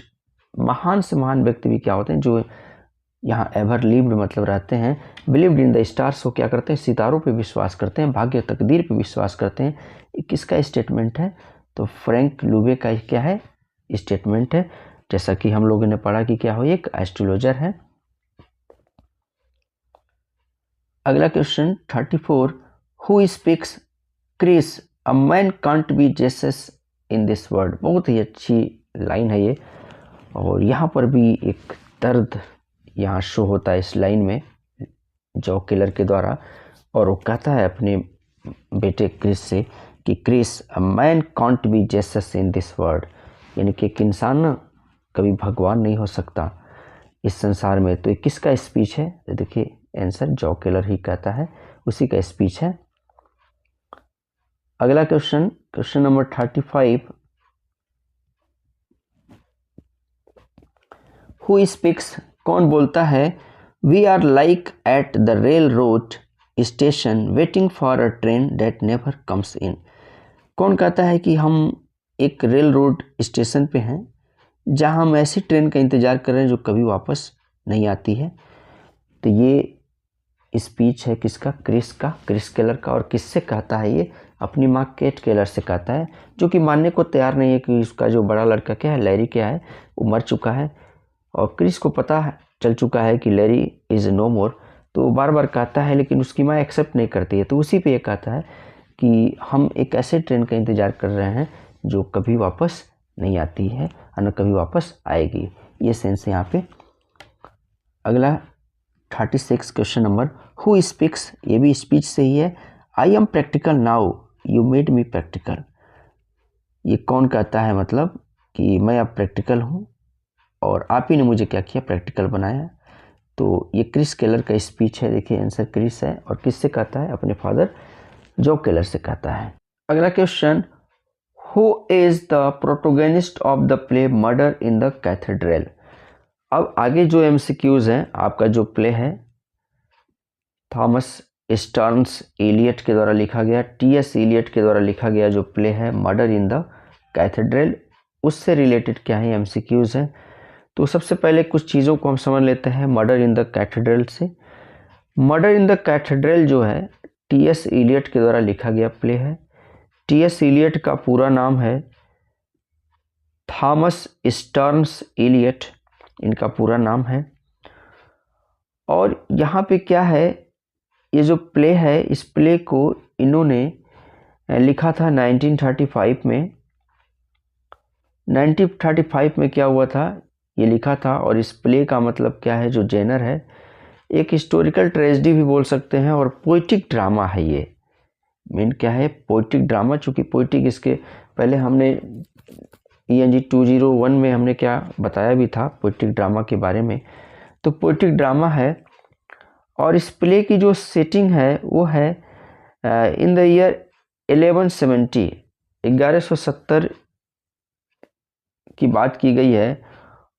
महान से महान व्यक्ति भी क्या होते हैं जो यहाँ एवर लिव्ड मतलब रहते हैं, बिलीव्ड इन द स्टार्स, वो क्या करते हैं, सितारों पे विश्वास करते हैं, भाग्य तकदीर पे विश्वास करते हैं। ये किसका स्टेटमेंट है, तो फ्रैंक लुबे का क्या है स्टेटमेंट है, जैसा कि हम लोगों ने पढ़ा कि क्या हो, एक एस्ट्रोलॉजर है। अगला question 34, who speaks Chris a man can't be Jesus in this world, बहुत ही अच्छी लाइन है ये, और यहाँ पर भी एक दर्द यहाँ शो होता है इस लाइन में जॉ केलर के द्वारा, और वो कहता है अपने बेटे क्रिस से कि Chris a man can't be Jesus in this world, यानी कि एक इंसान ना कभी भगवान नहीं हो सकता इस संसार में। तो ये किसका स्पीच है, तो देखिए आंसर जॉ केलर ही कहता है, उसी का स्पीच है। अगला question question number 35, who speaks, कौन बोलता है, we are like at the rail road station waiting for a train that never comes in, कौन कहता है कि हम एक रेल रोड स्टेशन पे हैं जहां हम ऐसी ट्रेन का इंतज़ार कर रहे हैं जो कभी वापस नहीं आती है। तो ये स्पीच है किसका, क्रिस का, क्रिस केलर का, और किससे कहता है ये, अपनी माँ केट केलर से कहता है, जो कि मानने को तैयार नहीं है कि उसका जो बड़ा लड़का क्या है, लैरी क्या है, वो मर चुका है। और क्रिस को पता है, चल चुका है कि लैरी इज़ नो मोर, तो वो बार बार कहता है, लेकिन उसकी माँ एक्सेप्ट नहीं करती है। तो उसी पे ये कहता है कि हम एक ऐसे ट्रेन का इंतज़ार कर रहे हैं जो कभी वापस नहीं आती है और न कभी वापस आएगी। ये सेंस यहाँ पे। अगला 36 क्वेश्चन नंबर, हु स्पीक्स, ये भी स्पीच से ही है। I am practical now, you made me practical. ये कौन कहता है, मतलब कि मैं अब प्रैक्टिकल हूँ और आप ही ने मुझे क्या किया, प्रैक्टिकल बनाया। तो ये क्रिस केलर का स्पीच है। देखिए आंसर क्रिस है, और किससे कहता है, अपने फादर जो केलर से कहता है। अगला question, who is the protagonist of the play murder in the cathedral. अब आगे जो एमसीक्यूज हैं, आपका जो प्ले है थॉमस स्टर्न्स एलियट के द्वारा लिखा गया, टीएस एलियट के द्वारा लिखा गया जो प्ले है मर्डर इन द कैथेड्रल, उससे रिलेटेड क्या है एमसीक्यूज हैं। तो सबसे पहले कुछ चीज़ों को हम समझ लेते हैं मर्डर इन द कैथेड्रल से। मर्डर इन द कैथेड्रल जो है टीएस एलियट के द्वारा लिखा गया प्ले है। टीएस एलियट का पूरा नाम है थॉमस स्टर्न्स एलियट, इनका पूरा नाम है। और यहाँ पे क्या है, ये जो प्ले है, इस प्ले को इन्होंने लिखा था 1935 में। 1935 में क्या हुआ था, ये लिखा था। और इस प्ले का मतलब क्या है, जो जेनर है, एक हिस्टोरिकल ट्रेजेडी भी बोल सकते हैं और पोइटिक ड्रामा है। ये मेन क्या है, पोइटिक ड्रामा। चूँकि पोइटिक, इसके पहले हमने ENG 201 में हमने क्या बताया भी था पोइटिक ड्रामा के बारे में। तो पोइटिक ड्रामा है। और इस प्ले की जो सेटिंग है वो है इन द ईयर 1170, 1170 की बात की गई है।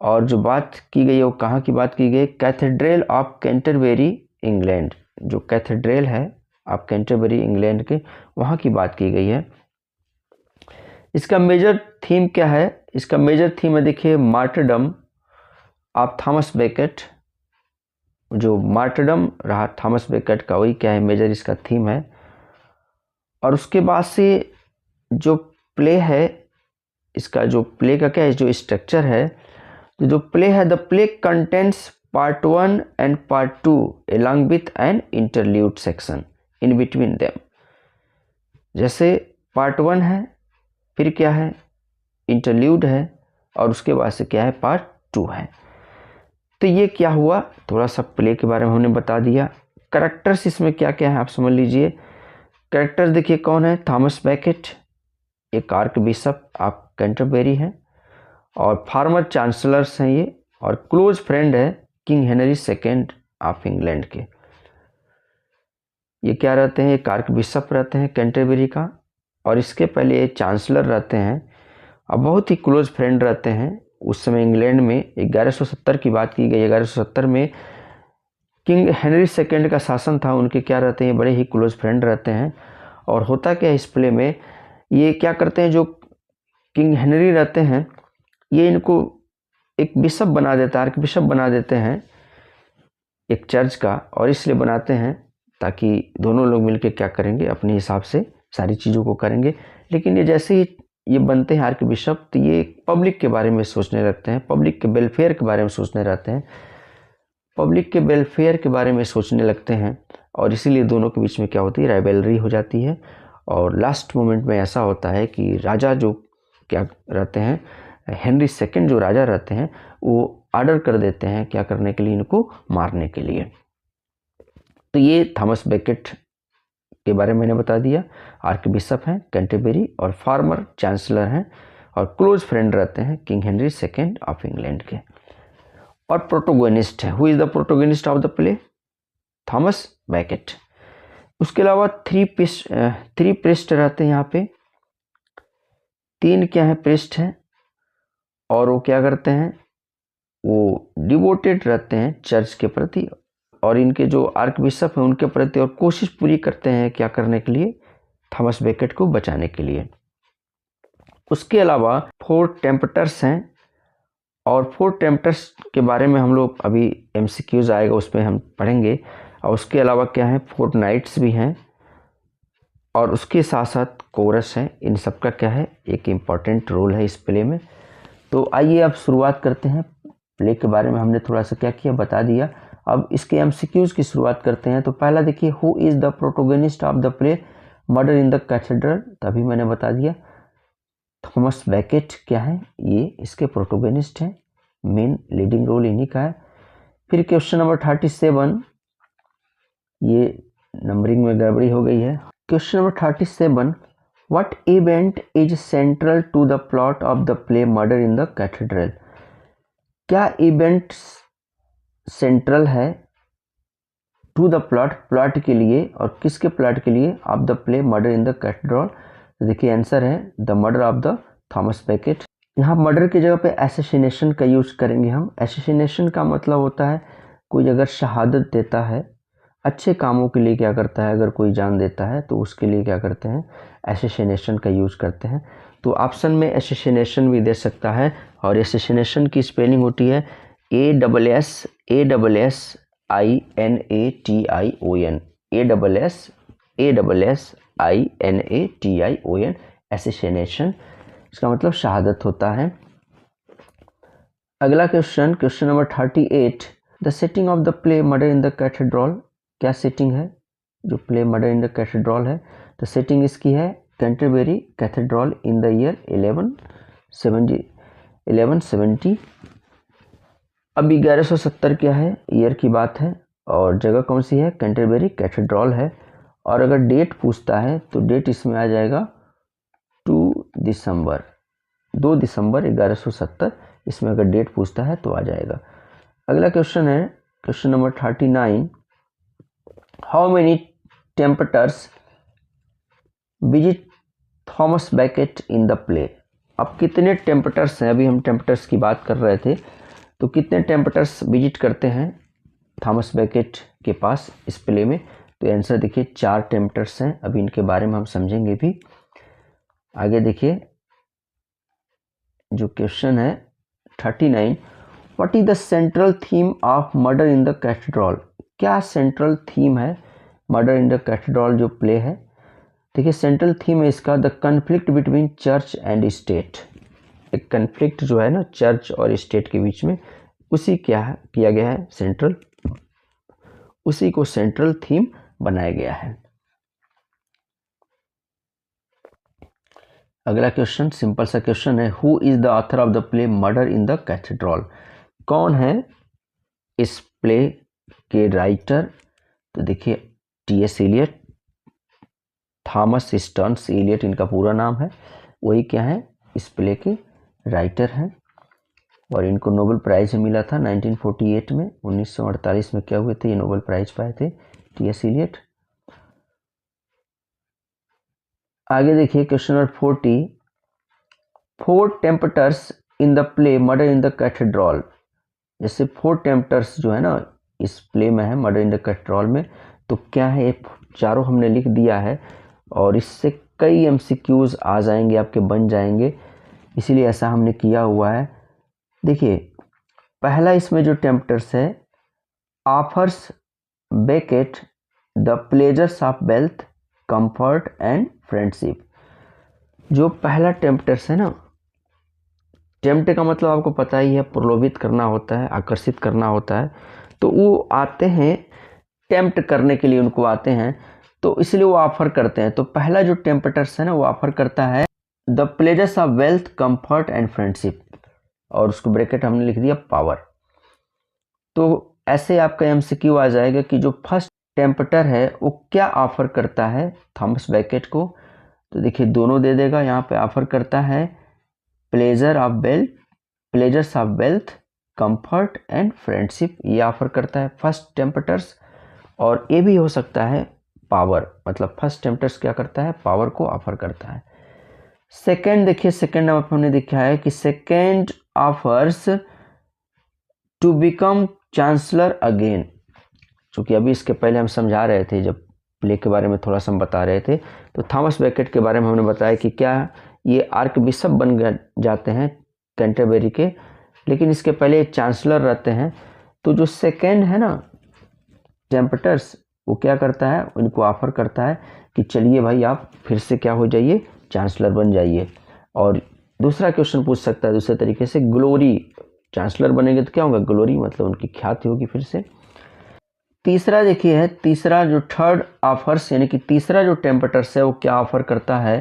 और जो बात की गई है वो कहाँ की बात की गई, कैथेड्रल ऑफ कैंटरबरी इंग्लैंड। जो कैथेड्रल है ऑफ कैंटरबरी इंग्लैंड के, वहाँ की बात की गई है। इसका मेजर थीम क्या है, इसका मेजर थीम है, देखिए, मार्टरडम ऑफ थॉमस बेकेट। जो मार्टरडम रहा थॉमस बेकेट का, वही क्या है, मेजर इसका थीम है। और उसके बाद से जो प्ले है, इसका जो प्ले का क्या है, जो स्ट्रक्चर है, जो प्ले है, the play contents part 1 and part 2 along with an interlude section in between them। जैसे पार्ट 1 है, फिर क्या है, इंटरल्यूड है, और उसके बाद से क्या है, पार्ट 2 है। तो ये क्या हुआ, थोड़ा सा प्ले के बारे में हमने बता दिया। कैरेक्टर्स इसमें क्या क्या है आप समझ लीजिए। कैरेक्टर्स देखिए कौन है, थॉमस बेकेट एक आर्क बिशप ऑफ कैंटरबरी है, और फार्मर चांसलर्स हैं ये, और क्लोज फ्रेंड है king Henry second of England के। ये क्या रहते हैं, एक आर्क बिशप रहते हैं कैंटरबरी का, और इसके पहले ये चांसलर रहते हैं, और बहुत ही क्लोज फ्रेंड रहते हैं। उस समय इंग्लैंड में 1170 की बात की गई, 1170 में किंग हेनरी सेकेंड का शासन था, उनके क्या रहते हैं, बड़े ही क्लोज फ्रेंड रहते हैं। और होता क्या है इस प्ले में, ये क्या करते हैं, जो किंग हेनरी रहते हैं, ये इनको एक बिशप बना देता है, आर्क बिशप बना देते हैं एक चर्च का। और इसलिए बनाते हैं ताकि दोनों लोग मिलकर क्या करेंगे, अपने हिसाब से सारी चीज़ों को करेंगे। लेकिन ये जैसे ही ये बनते हैं आर्क बिशप, तो ये पब्लिक के बारे में सोचने लगते हैं, पब्लिक के वेलफेयर के बारे में सोचने रहते हैं, पब्लिक के वेलफेयर के बारे में सोचने लगते हैं। और इसीलिए दोनों के बीच में क्या होती है, राइवलरी हो जाती है। और लास्ट मोमेंट में ऐसा होता है कि राजा जो क्या रहते हैं, हेनरी सेकेंड जो राजा रहते हैं, वो ऑर्डर कर देते हैं क्या करने के लिए, इनको मारने के लिए। तो ये थॉमस बेकेट के बारे में मैंने बता दिया। आर्क बिशप हैं कैंटरबरी, और फार्मर चांसलर हैं, और क्लोज फ्रेंड रहते हैं king Henry second of England के। और प्रोटोगोनिस्ट है, who is the protagonist of the play, Thomas Beckett. उसके अलावा थ्री प्रिस्ट रहते हैं यहाँ पे, 3 क्या है, प्रिस्ट हैं। और वो क्या करते हैं, वो डिवोटेड रहते हैं चर्च के प्रति, और इनके जो आर्क बिशप हैं उनके प्रति, और कोशिश पूरी करते हैं क्या करने के लिए, थॉमस बेकेट को बचाने के लिए। उसके अलावा 4 टेम्पटर्स हैं, और 4 टेम्पटर्स के बारे में हम लोग अभी MCQs आएगा उसमें हम पढ़ेंगे। और उसके अलावा क्या है, 4 नाइट्स भी हैं, और उसके साथ साथ कोरस है, इन सब का क्या है, एक इम्पॉर्टेंट रोल है इस प्ले में। तो आइए अब शुरुआत करते हैं। प्ले के बारे में हमने थोड़ा सा क्या किया, बता दिया। अब इसके एमसीक्यूज की शुरुआत करते हैं। तो पहला देखिए, who is the protagonist of the play murder in the cathedral, तभी मैंने बता दिया थॉमस बैकेट क्या है, ये इसके प्रोटोगनिस्ट हैं, मेन लीडिंग रोल इन्हीं का है। फिर क्वेश्चन नंबर 37, ये नंबरिंग में गड़बड़ी हो गई है। Question number 37, what event is central to the plot of the play murder in the cathedral, क्या इवेंट सेंट्रल है टू द प्लॉट के लिए, और किसके प्लॉट के लिए, of the play murder in the cathedral. तो देखिए आंसर है the murder of the Thomas Becket. यहाँ मर्डर की जगह पे एसेसिनेशन का यूज करेंगे हम। एसेसिनेशन का मतलब होता है कोई अगर शहादत देता है, अच्छे कामों के लिए क्या करता है, अगर कोई जान देता है तो उसके लिए क्या करते हैं, एसेसिनेशन का यूज करते हैं। तो ऑप्शन में एसेसिनेशन भी दे सकता है, और एसेसिनेशन की स्पेलिंग होती है ASSINATION, ASSINATION, एसेसिनेशन, इसका मतलब शहादत होता है। अगला question, question number 38, the setting of the play murder in the cathedral, क्या सेटिंग है जो play murder in the cathedral है। तो सेटिंग इसकी है Canterbury cathedral in the year 1170। अब 1170 क्या है, ईयर की बात है, और जगह कौन सी है, कैंटरबरी कैथेड्रल है। और अगर डेट पूछता है तो डेट इसमें आ जाएगा 2 दिसंबर 1170, इसमें अगर डेट पूछता है तो आ जाएगा। अगला क्वेश्चन है question number 39, how many tempters visit Thomas Becket in the play. अब कितने टेम्पटर्स हैं, अभी हम टेम्पटर्स की बात कर रहे थे, तो कितने टेम्पटर्स विजिट करते हैं थॉमस बैकेट के पास इस प्ले में। तो आंसर देखिए 4 टेम्पटर्स हैं, अभी इनके बारे में हम समझेंगे भी। आगे देखिए जो क्वेश्चन है 39, what is the central theme of murder in the cathedral, क्या सेंट्रल थीम है मर्डर इन द कैथेड्रल जो प्ले है। देखिए सेंट्रल थीम है इसका the conflict between church and state, एक कन्फ्लिक्ट जो है ना चर्च और स्टेट के बीच में, उसी क्या है किया गया है सेंट्रल, उसी को सेंट्रल थीम बनाया गया है। अगला क्वेश्चन सिंपल सा क्वेश्चन है, who is the author of the play murder in the cathedral, कौन है इस प्ले के राइटर। तो देखिए T S. Eliot, Thomas Stearns Eliot इनका पूरा नाम है, वही क्या है इस प्ले के राइटर हैं। और इनको नोबेल प्राइज मिला था 1948 में, 1948 में क्या हुए थे, ये नोबेल प्राइज पाए थे टी.एस. इलियट। आगे देखिए question number 40, 4 tempters in the play murder in the cathedral, जैसे 4 टेम्पटर्स जो है ना इस प्ले में है मर्डर इन द कैथेड्रल में, तो क्या है, चारों हमने लिख दिया है, और इससे कई एमसीक्यूज आ जाएंगे आपके, बन जाएंगे, इसीलिए ऐसा हमने किया हुआ है। देखिए पहला इसमें जो टेम्पटर्स है, offers Beckett the pleasures of wealth comfort and friendship, जो पहला टेम्पटर्स है ना, टेम्प्ट का मतलब आपको पता ही है, प्रलोभित करना होता है, आकर्षित करना होता है, तो वो आते हैं टेम्प्ट करने के लिए, उनको आते हैं, तो इसलिए वो ऑफर करते हैं। तो पहला जो टेम्पटर्स है ना वो ऑफर करता है the pleasures of wealth comfort and friendship, और उसको ब्रैकेट हमने लिख दिया पावर। तो ऐसे आपका एमसीक्यू आ जाएगा कि जो फर्स्ट टेम्पटर है वो क्या ऑफर करता है थॉमस बैकेट को। तो देखिए दोनों दे देगा, यहाँ पे ऑफर करता है pleasures of wealth comfort and friendship, ये ऑफर करता है फर्स्ट टेम्पटर्स। और ये भी हो सकता है पावर, मतलब फर्स्ट टेम्पटर्स क्या करता है, पावर को ऑफर करता है। सेकेंड देखिए, सेकेंड हमने देखा है कि second offers to become chancellor again, क्योंकि अभी इसके पहले हम समझा रहे थे, जब प्ले के बारे में थोड़ा सा हम बता रहे थे, तो थॉमस बैकेट के बारे में हमने बताया कि क्या ये आर्क बिशप बन जाते हैं कैंटरबरी के, लेकिन इसके पहले चांसलर रहते हैं। तो जो सेकेंड है ना टेम्पटर्स, वो क्या करता है, उनको ऑफर करता है कि चलिए भाई आप फिर से क्या हो जाइए, चांसलर बन जाइए। और दूसरा क्वेश्चन पूछ सकता है दूसरे तरीके से, ग्लोरी, चांसलर बनेंगे तो क्या होगा, ग्लोरी, मतलब उनकी ख्याति होगी फिर से। तीसरा देखिए है, तीसरा जो थर्ड ऑफर्स यानी कि तीसरा जो टेम्पटर्स है वो क्या ऑफर करता है,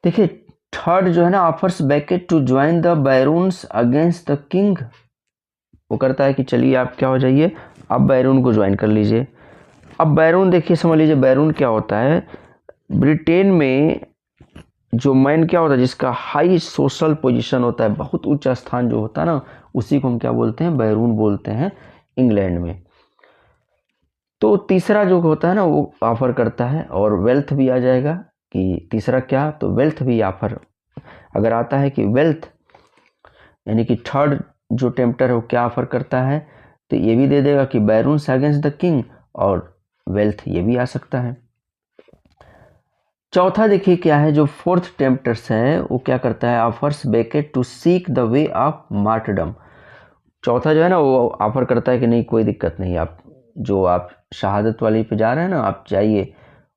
देखिए थर्ड जो है ना, offers Becket to join the barons against the king. वो करता है कि चलिए आप क्या हो जाइए, आप बैरून को ज्वाइन कर लीजिए। अब बैरून देखिए, समझ लीजिए बैरून क्या होता है, ब्रिटेन में जो मैन क्या होता है जिसका हाई सोशल पोजीशन होता है, बहुत उच्च स्थान जो होता है ना, उसी को हम क्या बोलते हैं, बैरून बोलते हैं इंग्लैंड में। तो तीसरा जो होता है ना वो ऑफर करता है, और वेल्थ भी आ जाएगा कि तीसरा क्या, तो वेल्थ भी ऑफर अगर आता है कि वेल्थ, यानी कि थर्ड जो टेम्पटर है वो क्या ऑफर करता है, तो ये भी दे देगा कि बैरून्स अगेंस्ट द किंग, और वेल्थ ये भी आ सकता है। चौथा देखिए क्या है, जो फोर्थ टेम्पटर्स है वो क्या करता है, offers Becket to seek the way of martyrdom. चौथा जो है ना वो ऑफर करता है कि नहीं कोई दिक्कत नहीं, आप जो आप शहादत वाली पे जा रहे हैं ना, आप जाइए,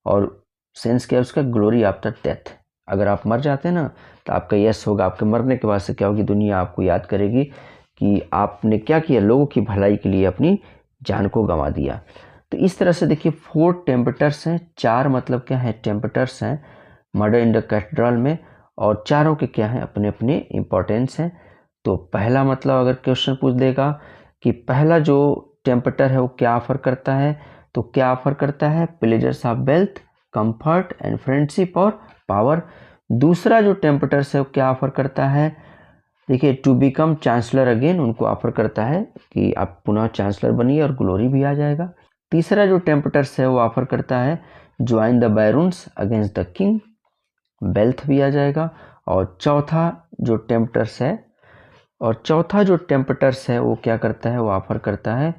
और सेंस क्या है उसका, ग्लोरी आफ्टर डेथ। अगर आप मर जाते हैं ना तो आपका यश होगा, आपके मरने के बाद से क्या होगी, दुनिया आपको याद करेगी कि आपने क्या किया, लोगों की भलाई के लिए अपनी जान को गंवा दिया। तो इस तरह से देखिए 4 टेम्पटर्स हैं, 4 मतलब क्या है, टेम्पटर्स हैं मर्डर इन द कैथेड्रल में, और चारों के क्या हैं, अपने अपने इम्पोर्टेंस हैं। तो पहला मतलब अगर क्वेश्चन पूछ देगा कि पहला जो टेम्पटर है वो क्या ऑफर करता है, तो क्या ऑफर करता है, pleasures of wealth, comfort and friendship और पावर। दूसरा जो टेम्पटर्स है वो क्या ऑफर करता है, देखिए टू बिकम चांसलर अगेन, उनको ऑफर करता है कि आप पुनः चांसलर बनिए और ग्लोरी भी आ जाएगा। तीसरा जो टेम्पटर्स है वो ऑफर करता है join the barons against the king, wealth भी आ जाएगा। और चौथा जो टेम्पटर्स है वो क्या करता है, वो ऑफर करता है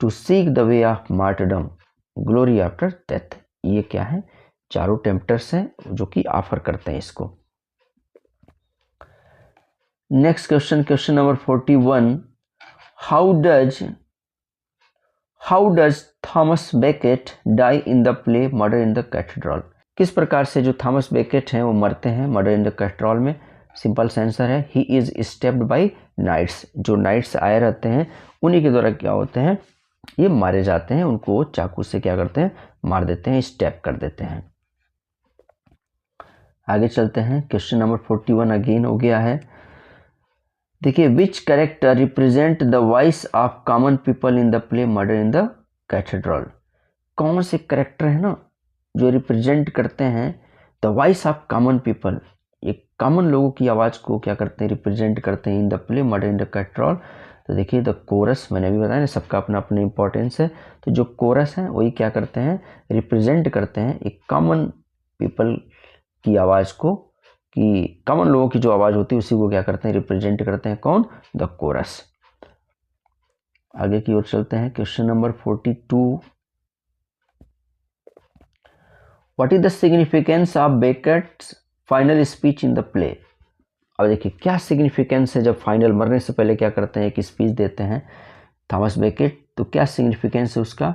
to seek the way of martyrdom, glory after death. ये क्या है, चारों टेम्पटर्स हैं जो कि ऑफर करते हैं इसको। Next question, question number 41, how does Thomas Becket die in the play murder in the cathedral. किस प्रकार से जो थॉमस बेकेट हैं वो मरते हैं मर्डर इन द कैथेड्रल में। सिंपल सा आंसर है, he is stabbed by knights. जो नाइट्स आए रहते हैं उन्हीं के द्वारा क्या होते हैं, ये मारे जाते हैं, उनको चाकू से क्या करते हैं, मार देते हैं, स्टेप कर देते हैं। आगे चलते हैं, क्वेश्चन नंबर 41 अगेन हो गया है। देखिए विच character represent the voice of common people in the play murder in the cathedral. कौन से कैरेक्टर है ना जो रिप्रेजेंट करते हैं the voice of common people, ये कॉमन लोगों की आवाज़ को क्या करते हैं, रिप्रेजेंट करते हैं इन the play murder in the cathedral. तो देखिए द कोरस, मैंने अभी बताया ना सबका अपना अपना इंपॉर्टेंस है, तो जो कोरस है वही क्या करते हैं, रिप्रेजेंट करते हैं एक कॉमन पीपल की आवाज़ को, कि कॉमन लोगों की जो आवाज़ होती है उसी को क्या करते हैं, रिप्रेजेंट करते हैं, कौन, द कोरस। आगे की ओर चलते हैं, question number 42, what is the significance of Becket's final speech in the play. अब देखिए क्या सिग्निफिकेंस है, जब फाइनल मरने से पहले क्या करते हैं, एक स्पीच देते हैं थॉमस बेकेट, तो क्या सिग्निफिकेंस है उसका।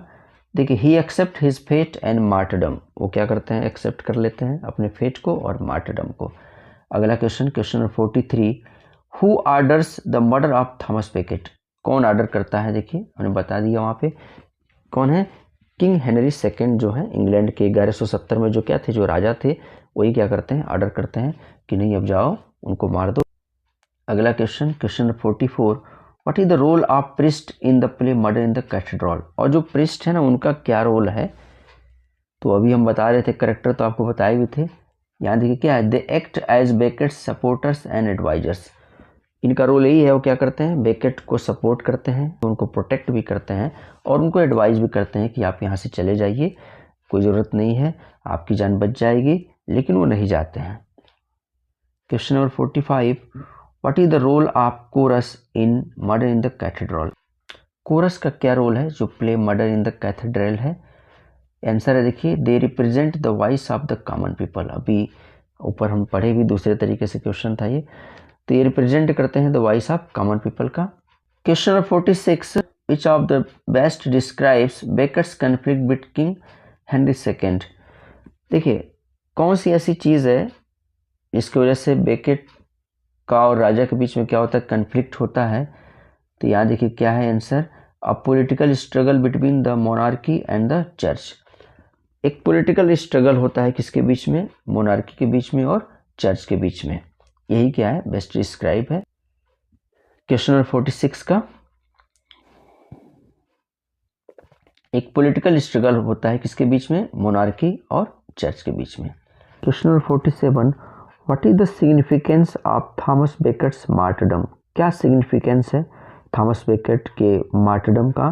देखिए he accept his fate and martyrdom, वो क्या करते हैं, एक्सेप्ट कर लेते हैं अपने फेट को और मार्टरडम को। अगला question, question number 43, who orders the murder of Thomas Beckett, कौन ऑर्डर करता है, देखिए हमने बता दिया वहाँ पे कौन है, किंग हेनरी सेकेंड जो है इंग्लैंड के 1170 में जो क्या थे, जो राजा थे, वही क्या करते हैं, ऑर्डर करते हैं कि नहीं अब जाओ उनको मार दो। अगला question, question number 44, what is the role of priest in the play murder in the cathedral. और जो प्रिस्ट है ना उनका क्या रोल है, तो अभी हम बता रहे थे करेक्टर तो आपको बताए भी थे, यहाँ देखिए क्या है, they act as Becket's supporters and advisers. इनका रोल यही है, वो क्या करते हैं, बेकेट को सपोर्ट करते हैं, उनको प्रोटेक्ट भी करते हैं और उनको एडवाइस भी करते हैं कि आप यहाँ से चले जाइए, कोई ज़रूरत नहीं है, आपकी जान बच जाएगी, लेकिन वो नहीं जाते हैं। Question number 45, what is the role of chorus in murder in the cathedral. Chorus का क्या रोल है जो play murder in the cathedral है। आंसर है देखिए, they represent the voice of the common people. अभी ऊपर हम पढ़े भी दूसरे तरीके से क्वेश्चन था ये, तो ये रिप्रेजेंट करते हैं the voice of common people का। Question number 46, which of the best describes Beckett's conflict with King Henry II? देखिए कौन सी ऐसी चीज़ है जिसकी वजह से बेकेट का और राजा के बीच में क्या होता है, कन्फ्लिक्ट होता है। तो यहाँ देखिए क्या है answer, a political struggle between the monarchy and the church. एक पॉलिटिकल स्ट्रगल होता है किसके बीच में, मोनार्की के बीच में और चर्च के बीच में। यही क्या है, बेस्ट डिस्क्राइब है। क्वेश्चन नंबर 46 का, एक पॉलिटिकल स्ट्रगल होता है किसके बीच में, मोनार्की और चर्च के बीच में। Question number 47, what is the significance of Thomas Becket's martyrdom? क्या सिग्निफिकेंस है थॉमस बेकेट के मार्टरडम का?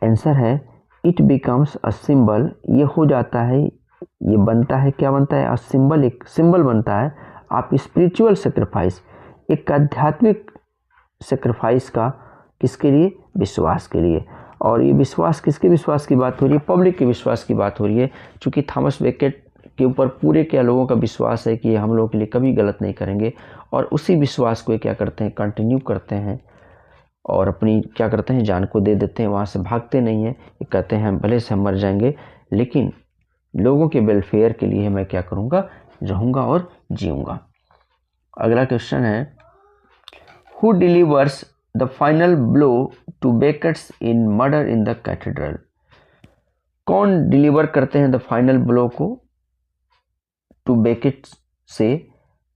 आंसर है इट बिकम्स अ सिंबल, ये हो जाता है, ये बनता है, क्या बनता है, अ सिंबल, एक सिंबल बनता है ऑफ स्पिरिचुअल सेक्रीफाइस, एक आध्यात्मिक सेक्रीफाइस का, किसके लिए, विश्वास के लिए। और ये विश्वास किसके विश्वास की बात हो रही है, पब्लिक के विश्वास की बात हो रही है, क्योंकि थॉमस बेकेट के ऊपर पूरे क्या लोगों का विश्वास है कि ये हम लोगों के लिए कभी गलत नहीं करेंगे, और उसी विश्वास को क्या करते हैं, कंटिन्यू करते हैं और अपनी क्या करते हैं, जान को दे देते हैं, वहाँ से भागते नहीं हैं। ये कहते हैं भले से हम मर जाएंगे लेकिन लोगों के वेलफेयर के लिए मैं क्या करूँगा, रहूँगा और जीऊँगा। अगला क्वेश्चन है, who delivers the final blow to Becket's in murder in the cathedral? कौन डिलीवर करते हैं द फाइनल ब्लो को टू बेकेट से,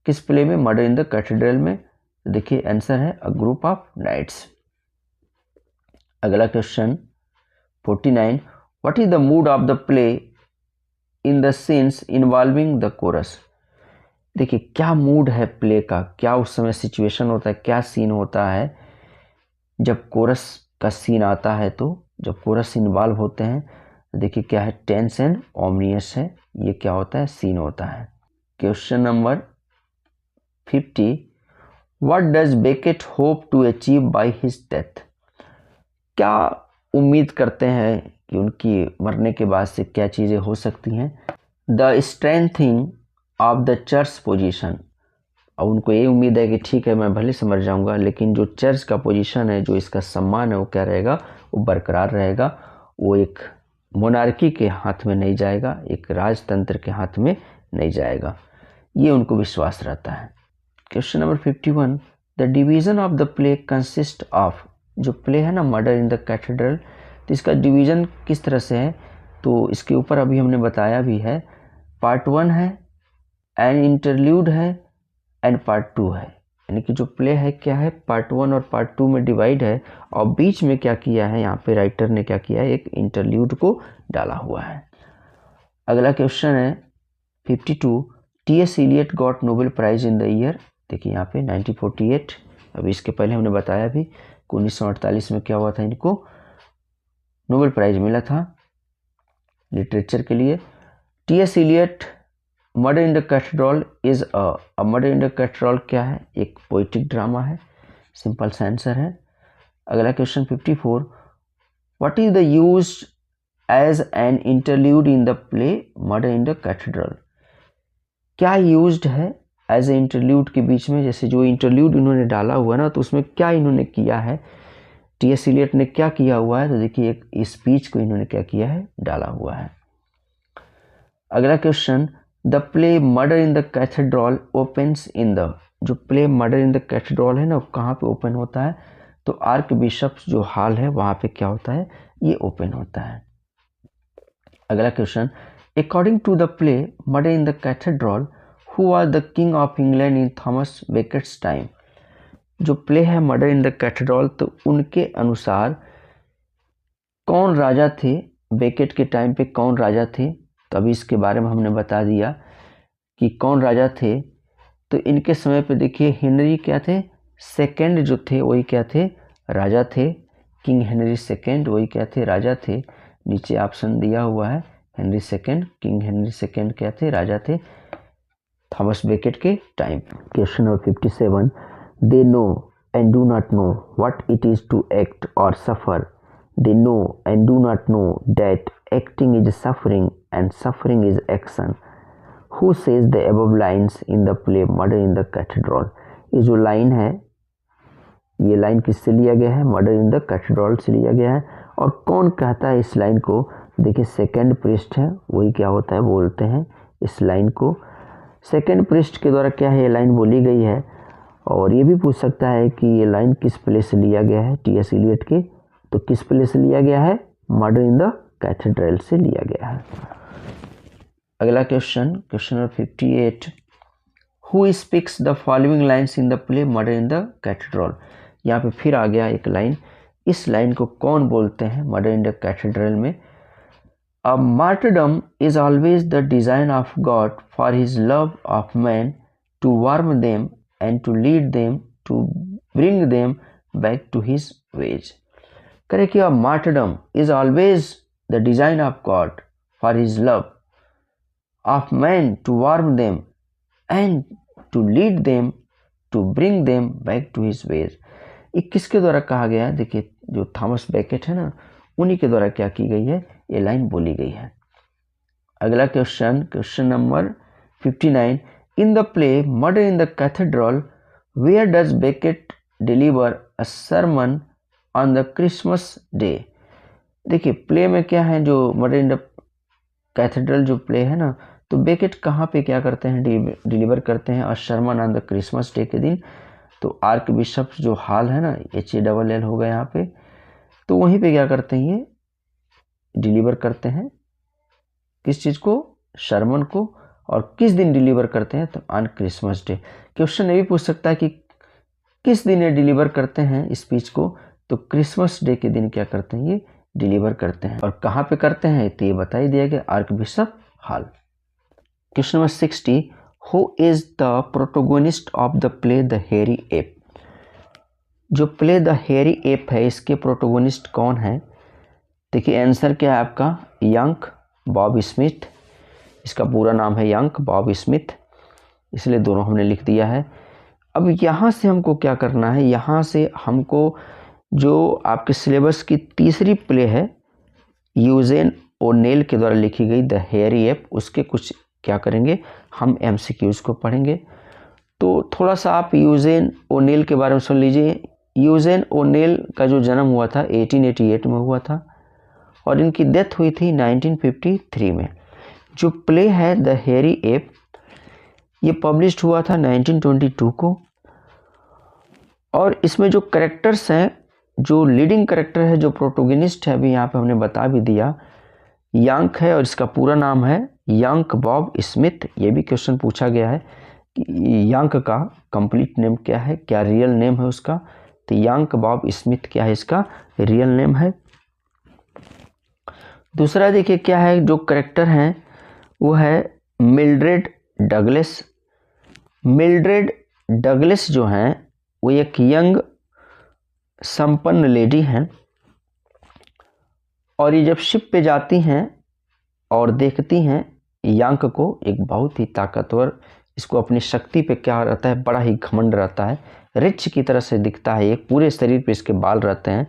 किस प्ले में, मर्डर इन द कैथेड्रल में? देखिए आंसर है अ ग्रुप ऑफ नाइट्स। अगला question 49, what is the mood off the play in the scenes involving the coarse? देखिए क्या मूड है प्ले का, क्या उस समय सिचुएशन होता है, क्या सीन होता है जब कोरस का सीन आता है। तो जब कोरस इन्वॉल्व होते हैं देखिए क्या है, टेंस एंड ओमनियस है, ये क्या होता है, सीन होता है। Question number 50, what does Becket hope to achieve by his death? क्या उम्मीद करते हैं कि उनकी मरने के बाद से क्या चीज़ें हो सकती हैं? The strengthening of the church position, और उनको ये उम्मीद है कि ठीक है मैं भले से मर जाऊंगा लेकिन जो चर्च का पोजीशन है, जो इसका सम्मान है, वो क्या रहेगा, वो बरकरार रहेगा, वो एक मोनार्की के हाथ में नहीं जाएगा, एक राजतंत्र के हाथ में नहीं जाएगा, ये उनको विश्वास रहता है। Question number 51, the division of the play consist of, जो प्ले है ना मर्डर इन द कैथेड्रल, तो इसका डिवीज़न किस तरह से है, तो इसके ऊपर अभी हमने बताया भी है। पार्ट 1 है, एन इंटरल्यूड है एंड पार्ट 2 है, यानी कि जो प्ले है क्या है, पार्ट 1 और पार्ट 2 में डिवाइड है, और बीच में क्या किया है, यहाँ पे राइटर ने क्या किया है, एक इंटरल्यूड को डाला हुआ है। अगला क्वेश्चन है 52, T S. Eliot got Nobel prize in the year? देखिए यहाँ पे 1948, अभी इसके पहले हमने बताया भी 1948 में क्या हुआ था, इनको नोबेल प्राइज मिला था लिटरेचर के लिए। T S. Eliot murder in the cathedral is a murder in the cathedral क्या है, एक पोइटिक ड्रामा है, सिंपल सा आंसर है। अगला question 54, what is the use as an interlude in the play murder in the cathedral? क्या used है as a interlude के बीच में, जैसे जो इंटरल्यूड इन्होंने डाला हुआ है ना, तो उसमें क्या इन्होंने किया है, टी.एस. इलियट ने क्या किया हुआ है, तो देखिए एक स्पीच को इन्होंने क्या किया है, डाला हुआ है। अगला question, the play murder in the cathedral opens in the, जो play murder in the cathedral है ना, वो कहाँ पे ओपन होता है, तो आर्क बिशप्स जो हॉल है वहाँ पे क्या होता है, ये ओपन होता है। अगला question, according to the play murder in the cathedral who are the king of England in Thomas Becket's time? जो प्ले है मर्डर इन द कैथेड्रल, तो उनके अनुसार कौन राजा थे, बेकेट के टाइम पे कौन राजा थे, तो अभी इसके बारे में हमने बता दिया कि कौन राजा थे। तो इनके समय पे देखिए हेनरी क्या थे, सेकंड जो थे वही क्या थे, राजा थे, किंग हेनरी सेकंड वही क्या थे, राजा थे। नीचे ऑप्शन दिया हुआ है, Henry second, king Henry second क्या थे, राजा थे थॉमस बेकेट के time. Question number 57, they know and do not know what it is to act और suffer. They know and do not know that acting is suffering and suffering is action. Who says the above lines in the play Murder in the Cathedral? ये जो line है ये line किससे लिया गया है? Murder in the cathedral से लिया गया है। और कौन कहता है इस लाइन को? देखिए सेकंड प्रीस्ट है, वही क्या होता है बोलते हैं इस लाइन को। सेकंड प्रीस्ट के द्वारा क्या है ये लाइन बोली गई है। और ये भी पूछ सकता है कि ये लाइन किस प्ले से लिया गया है? टी.एस. इलियट के। तो किस प्ले से लिया गया है? मर्डर इन द कैथेड्रल से लिया गया है। अगला question, question number 58, who speaks the following lines in the play murder in the cathedral. यहाँ पे फिर आ गया एक लाइन। इस लाइन को कौन बोलते हैं मर्डर इन द कैथेड्रल में? A martyrdom is always the design of God for his love of man to warm them and to lead them to bring them back to his ways. करे कि a martyrdom is always the design of God for his love of man to warm them and to lead them to bring them back to his ways. ये किसके द्वारा कहा गया है? देखिए जो थॉमस बेकेट है ना, उन्हीं के द्वारा क्या की गई है, ये लाइन बोली गई है। अगला question, question number 59, in the play murder in the cathedral where does Becket deliver a sermon on the Christmas day. देखिए प्ले में क्या है, जो मर्डर इन द कैथेड्रल जो प्ले है ना, तो बेकेट कहाँ पे क्या करते हैं, डिलीवर करते हैं a sermon on the Christmas day के दिन। तो आर्क बिशप जो हॉल है ना, HALL होगा यहाँ पे, तो वहीं पे क्या करते हैं ये डिलीवर करते हैं किस चीज़ को? सरमन को। और किस दिन डिलीवर करते हैं? तो ऑन क्रिसमस डे। क्वेश्चन ये भी पूछ सकता है कि किस दिन ये डिलीवर करते हैं स्पीच को? तो क्रिसमस डे के दिन क्या करते हैं ये डिलीवर करते हैं। और कहाँ पे करते हैं तो ये बता ही दिया गया, arc bishop hall. Question number 60, who is the protagonist of the play the हेरी एप। जो प्ले द हेरी एप है इसके प्रोटोगोनिस्ट कौन है? देखिए आंसर क्या है आपका? Young Bob Smith. इसका पूरा नाम है यंग बॉब स्मिथ, इसलिए दोनों हमने लिख दिया है। अब यहाँ से हमको क्या करना है? यहाँ से हमको जो आपके सिलेबस की तीसरी प्ले है यूजेन ओनेल के द्वारा लिखी गई द हेरी एप, उसके कुछ क्या करेंगे हम MCQs को पढ़ेंगे। तो थोड़ा सा आप यूजेन ओनेल के बारे में सुन लीजिए। यूजेन ओनेल का जो जन्म हुआ था 1888 में हुआ था और इनकी डेथ हुई थी 1953 में। जो प्ले है द हेरी एप ये पब्लिश्ड हुआ था 1922 को। और इसमें जो कैरेक्टर्स हैं, जो लीडिंग कैरेक्टर है, जो प्रोटोगनिस्ट है, अभी यहाँ पे हमने बता भी दिया, यंग है और इसका पूरा नाम है यंग बॉब स्मिथ। ये भी क्वेश्चन पूछा गया है कि यंग का कंप्लीट नेम क्या है, क्या रियल नेम है उसका? तो यंग बॉब स्मिथ क्या है इसका रियल नेम है। दूसरा देखिए क्या है, जो कैरेक्टर हैं वो है मिल्ड्रेड डगलस। मिल्ड्रेड डगलस जो हैं वो एक यंग संपन्न लेडी हैं और ये जब शिप पे जाती हैं और देखती हैं यंग को, एक बहुत ही ताकतवर, इसको अपनी शक्ति पे क्या रहता है, बड़ा ही घमंड रहता है, रिच की तरह से दिखता है, एक पूरे शरीर पे इसके बाल रहते हैं,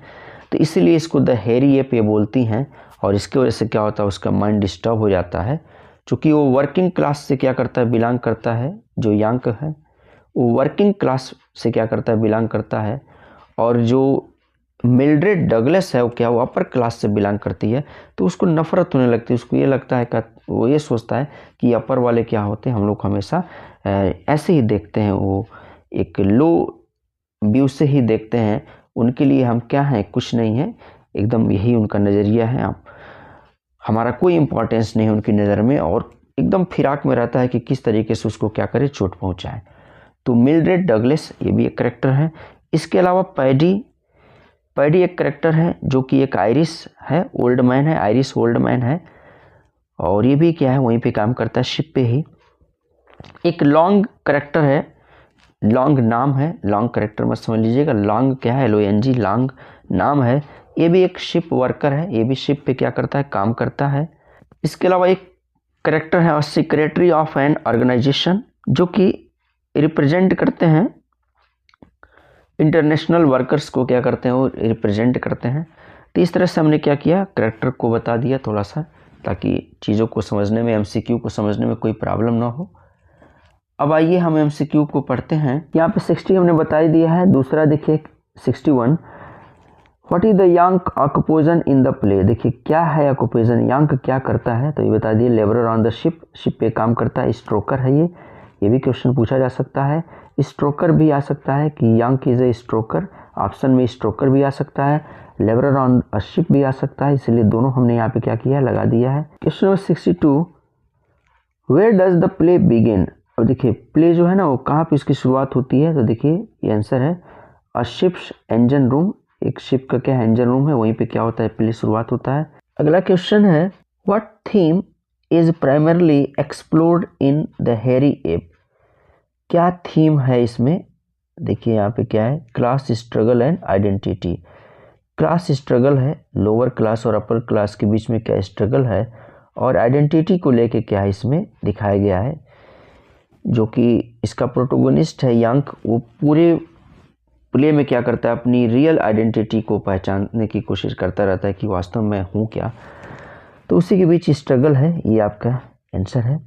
तो इसीलिए इसको द हेरी एप ये बोलती हैं। और इसके वजह से क्या होता है, उसका माइंड डिस्टर्ब हो जाता है, चूँकि वो वर्किंग क्लास से क्या करता है, बिलोंग करता है। जो यंग है वो वर्किंग क्लास से क्या करता है, बिलोंग करता है। और जो मिल्ड्रेड डगलस है वो क्या, वो अपर क्लास से बिलोंग करती है, तो उसको नफरत होने लगती है। उसको ये लगता है कि वो ये सोचता है कि अपर वाले क्या होते हैं, हम लोग हमेशा ऐसे ही देखते हैं, वो एक लो व्यू से ही देखते हैं, उनके लिए हम क्या हैं, कुछ नहीं है, एकदम यही उनका नज़रिया है, आप हमारा कोई इम्पोर्टेंस नहीं है उनकी नज़र में, और एकदम फिराक में रहता है कि किस तरीके से उसको क्या करे, चोट पहुँचाए। तो मिल्ड्रेड डगलस ये भी एक करेक्टर है। इसके अलावा पैडी एक करेक्टर है जो कि एक आयरिश है, ओल्ड मैन है, आयरिश ओल्ड मैन है, और ये भी क्या है, वहीं पे काम करता है, शिप पे ही। एक लॉन्ग करेक्टर है, लॉन्ग नाम है, लॉन्ग करेक्टर मत समझ लीजिएगा, लॉन्ग क्या है, LONG लॉन्ग नाम है। ये भी एक शिप वर्कर है, ये भी शिप पे क्या करता है, काम करता है। इसके अलावा एक करेक्टर है सेक्रेटरी ऑफ एन ऑर्गेनाइजेशन, जो कि रिप्रेजेंट करते हैं इंटरनेशनल वर्कर्स को, क्या करते हैं वो रिप्रेजेंट करते हैं। तो इस तरह से हमने क्या किया, करेक्टर को बता दिया थोड़ा सा, ताकि चीज़ों को समझने में, MCQ को समझने में कोई प्रॉब्लम ना हो। अब आइए हम MCQ को पढ़ते हैं। यहाँ पे 60 हमने बता ही दिया है। दूसरा देखिए 61 what is the rank occupation in the play. देखिए क्या है ऑक्यूपेशन, यांक क्या करता है, तो ये बता दिए labourer on the ship, ship पे काम करता है, स्ट्रोकर है ये भी क्वेश्चन पूछा जा सकता है। स्ट्रोकर भी आ सकता है कि यांक इज ए स्ट्रोकर, ऑप्शन में स्ट्रोकर भी आ सकता है, लेबरर ऑन अ शिप भी आ सकता है, इसलिए दोनों हमने यहाँ पे क्या किया है, लगा दिया है। Question number 62 where does the play begin. अब देखिए प्ले जो है ना वो कहाँ पे इसकी शुरुआत होती है, तो देखिए ये आंसर है अ शिप्स इंजन रूम, एक शिप का क्या इंजन रूम है, वहीं पे क्या होता है प्ले शुरुआत होता है। अगला क्वेश्चन है what theme is primarily explored in the Hairy app. क्या थीम है इसमें, देखिए यहाँ पे क्या है, class struggle and identity. Class struggle है, लोअर क्लास और अपर क्लास के बीच में क्या स्ट्रगल है, और आइडेंटिटी को लेके क्या है इसमें दिखाया गया है। जो कि इसका प्रोटोगोनिस्ट है यांक, वो पूरे प्ले में क्या करता है, अपनी रियल आइडेंटिटी को पहचानने की कोशिश करता रहता है कि वास्तव में हूँ क्या, तो उसी के बीच स्ट्रगल है, ये आपका आंसर है।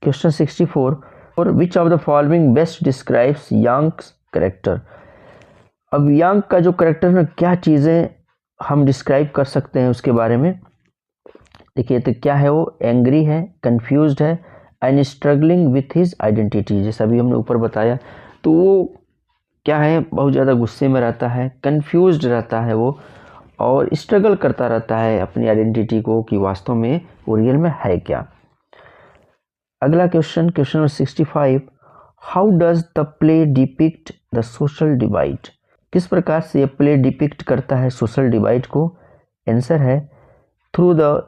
क्वेश्चन 64 और which of the following best describes Yank's character. अब यांक का जो कैरेक्टर है क्या चीज़ें हम डिस्क्राइब कर सकते हैं उसके बारे में, देखिए तो क्या है वो, एंग्री है, कंफ्यूज्ड है and struggling with his identity, जैसा भी हमने ऊपर बताया, तो वो क्या है, बहुत ज़्यादा गुस्से में रहता है, कंफ्यूज्ड रहता है वो, और स्ट्रगल करता रहता है अपनी आइडेंटिटी को कि वास्तव में वो रियल में है क्या। अगला question, question number 65 how does the play depict the social divide. किस प्रकार से ये प्ले डिपिक्ट करता है सोशल डिवाइड को, आंसर है through the